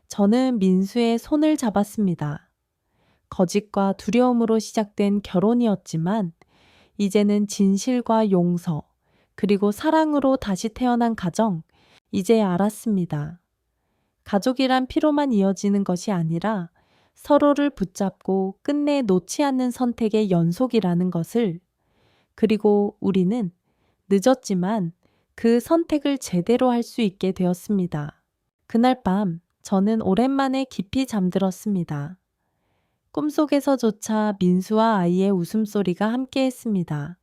저는 민수의 손을 잡았습니다. 거짓과 두려움으로 시작된 결혼이었지만 이제는 진실과 용서 그리고 사랑으로 다시 태어난 가정, 이제 알았습니다. 가족이란 피로만 이어지는 것이 아니라 서로를 붙잡고 끝내 놓지 않는 선택의 연속이라는 것을. 그리고 우리는 늦었지만 그 선택을 제대로 할 수 있게 되었습니다. 그날 밤 저는 오랜만에 깊이 잠들었습니다. 꿈속에서조차 민수와 아이의 웃음소리가 함께했습니다.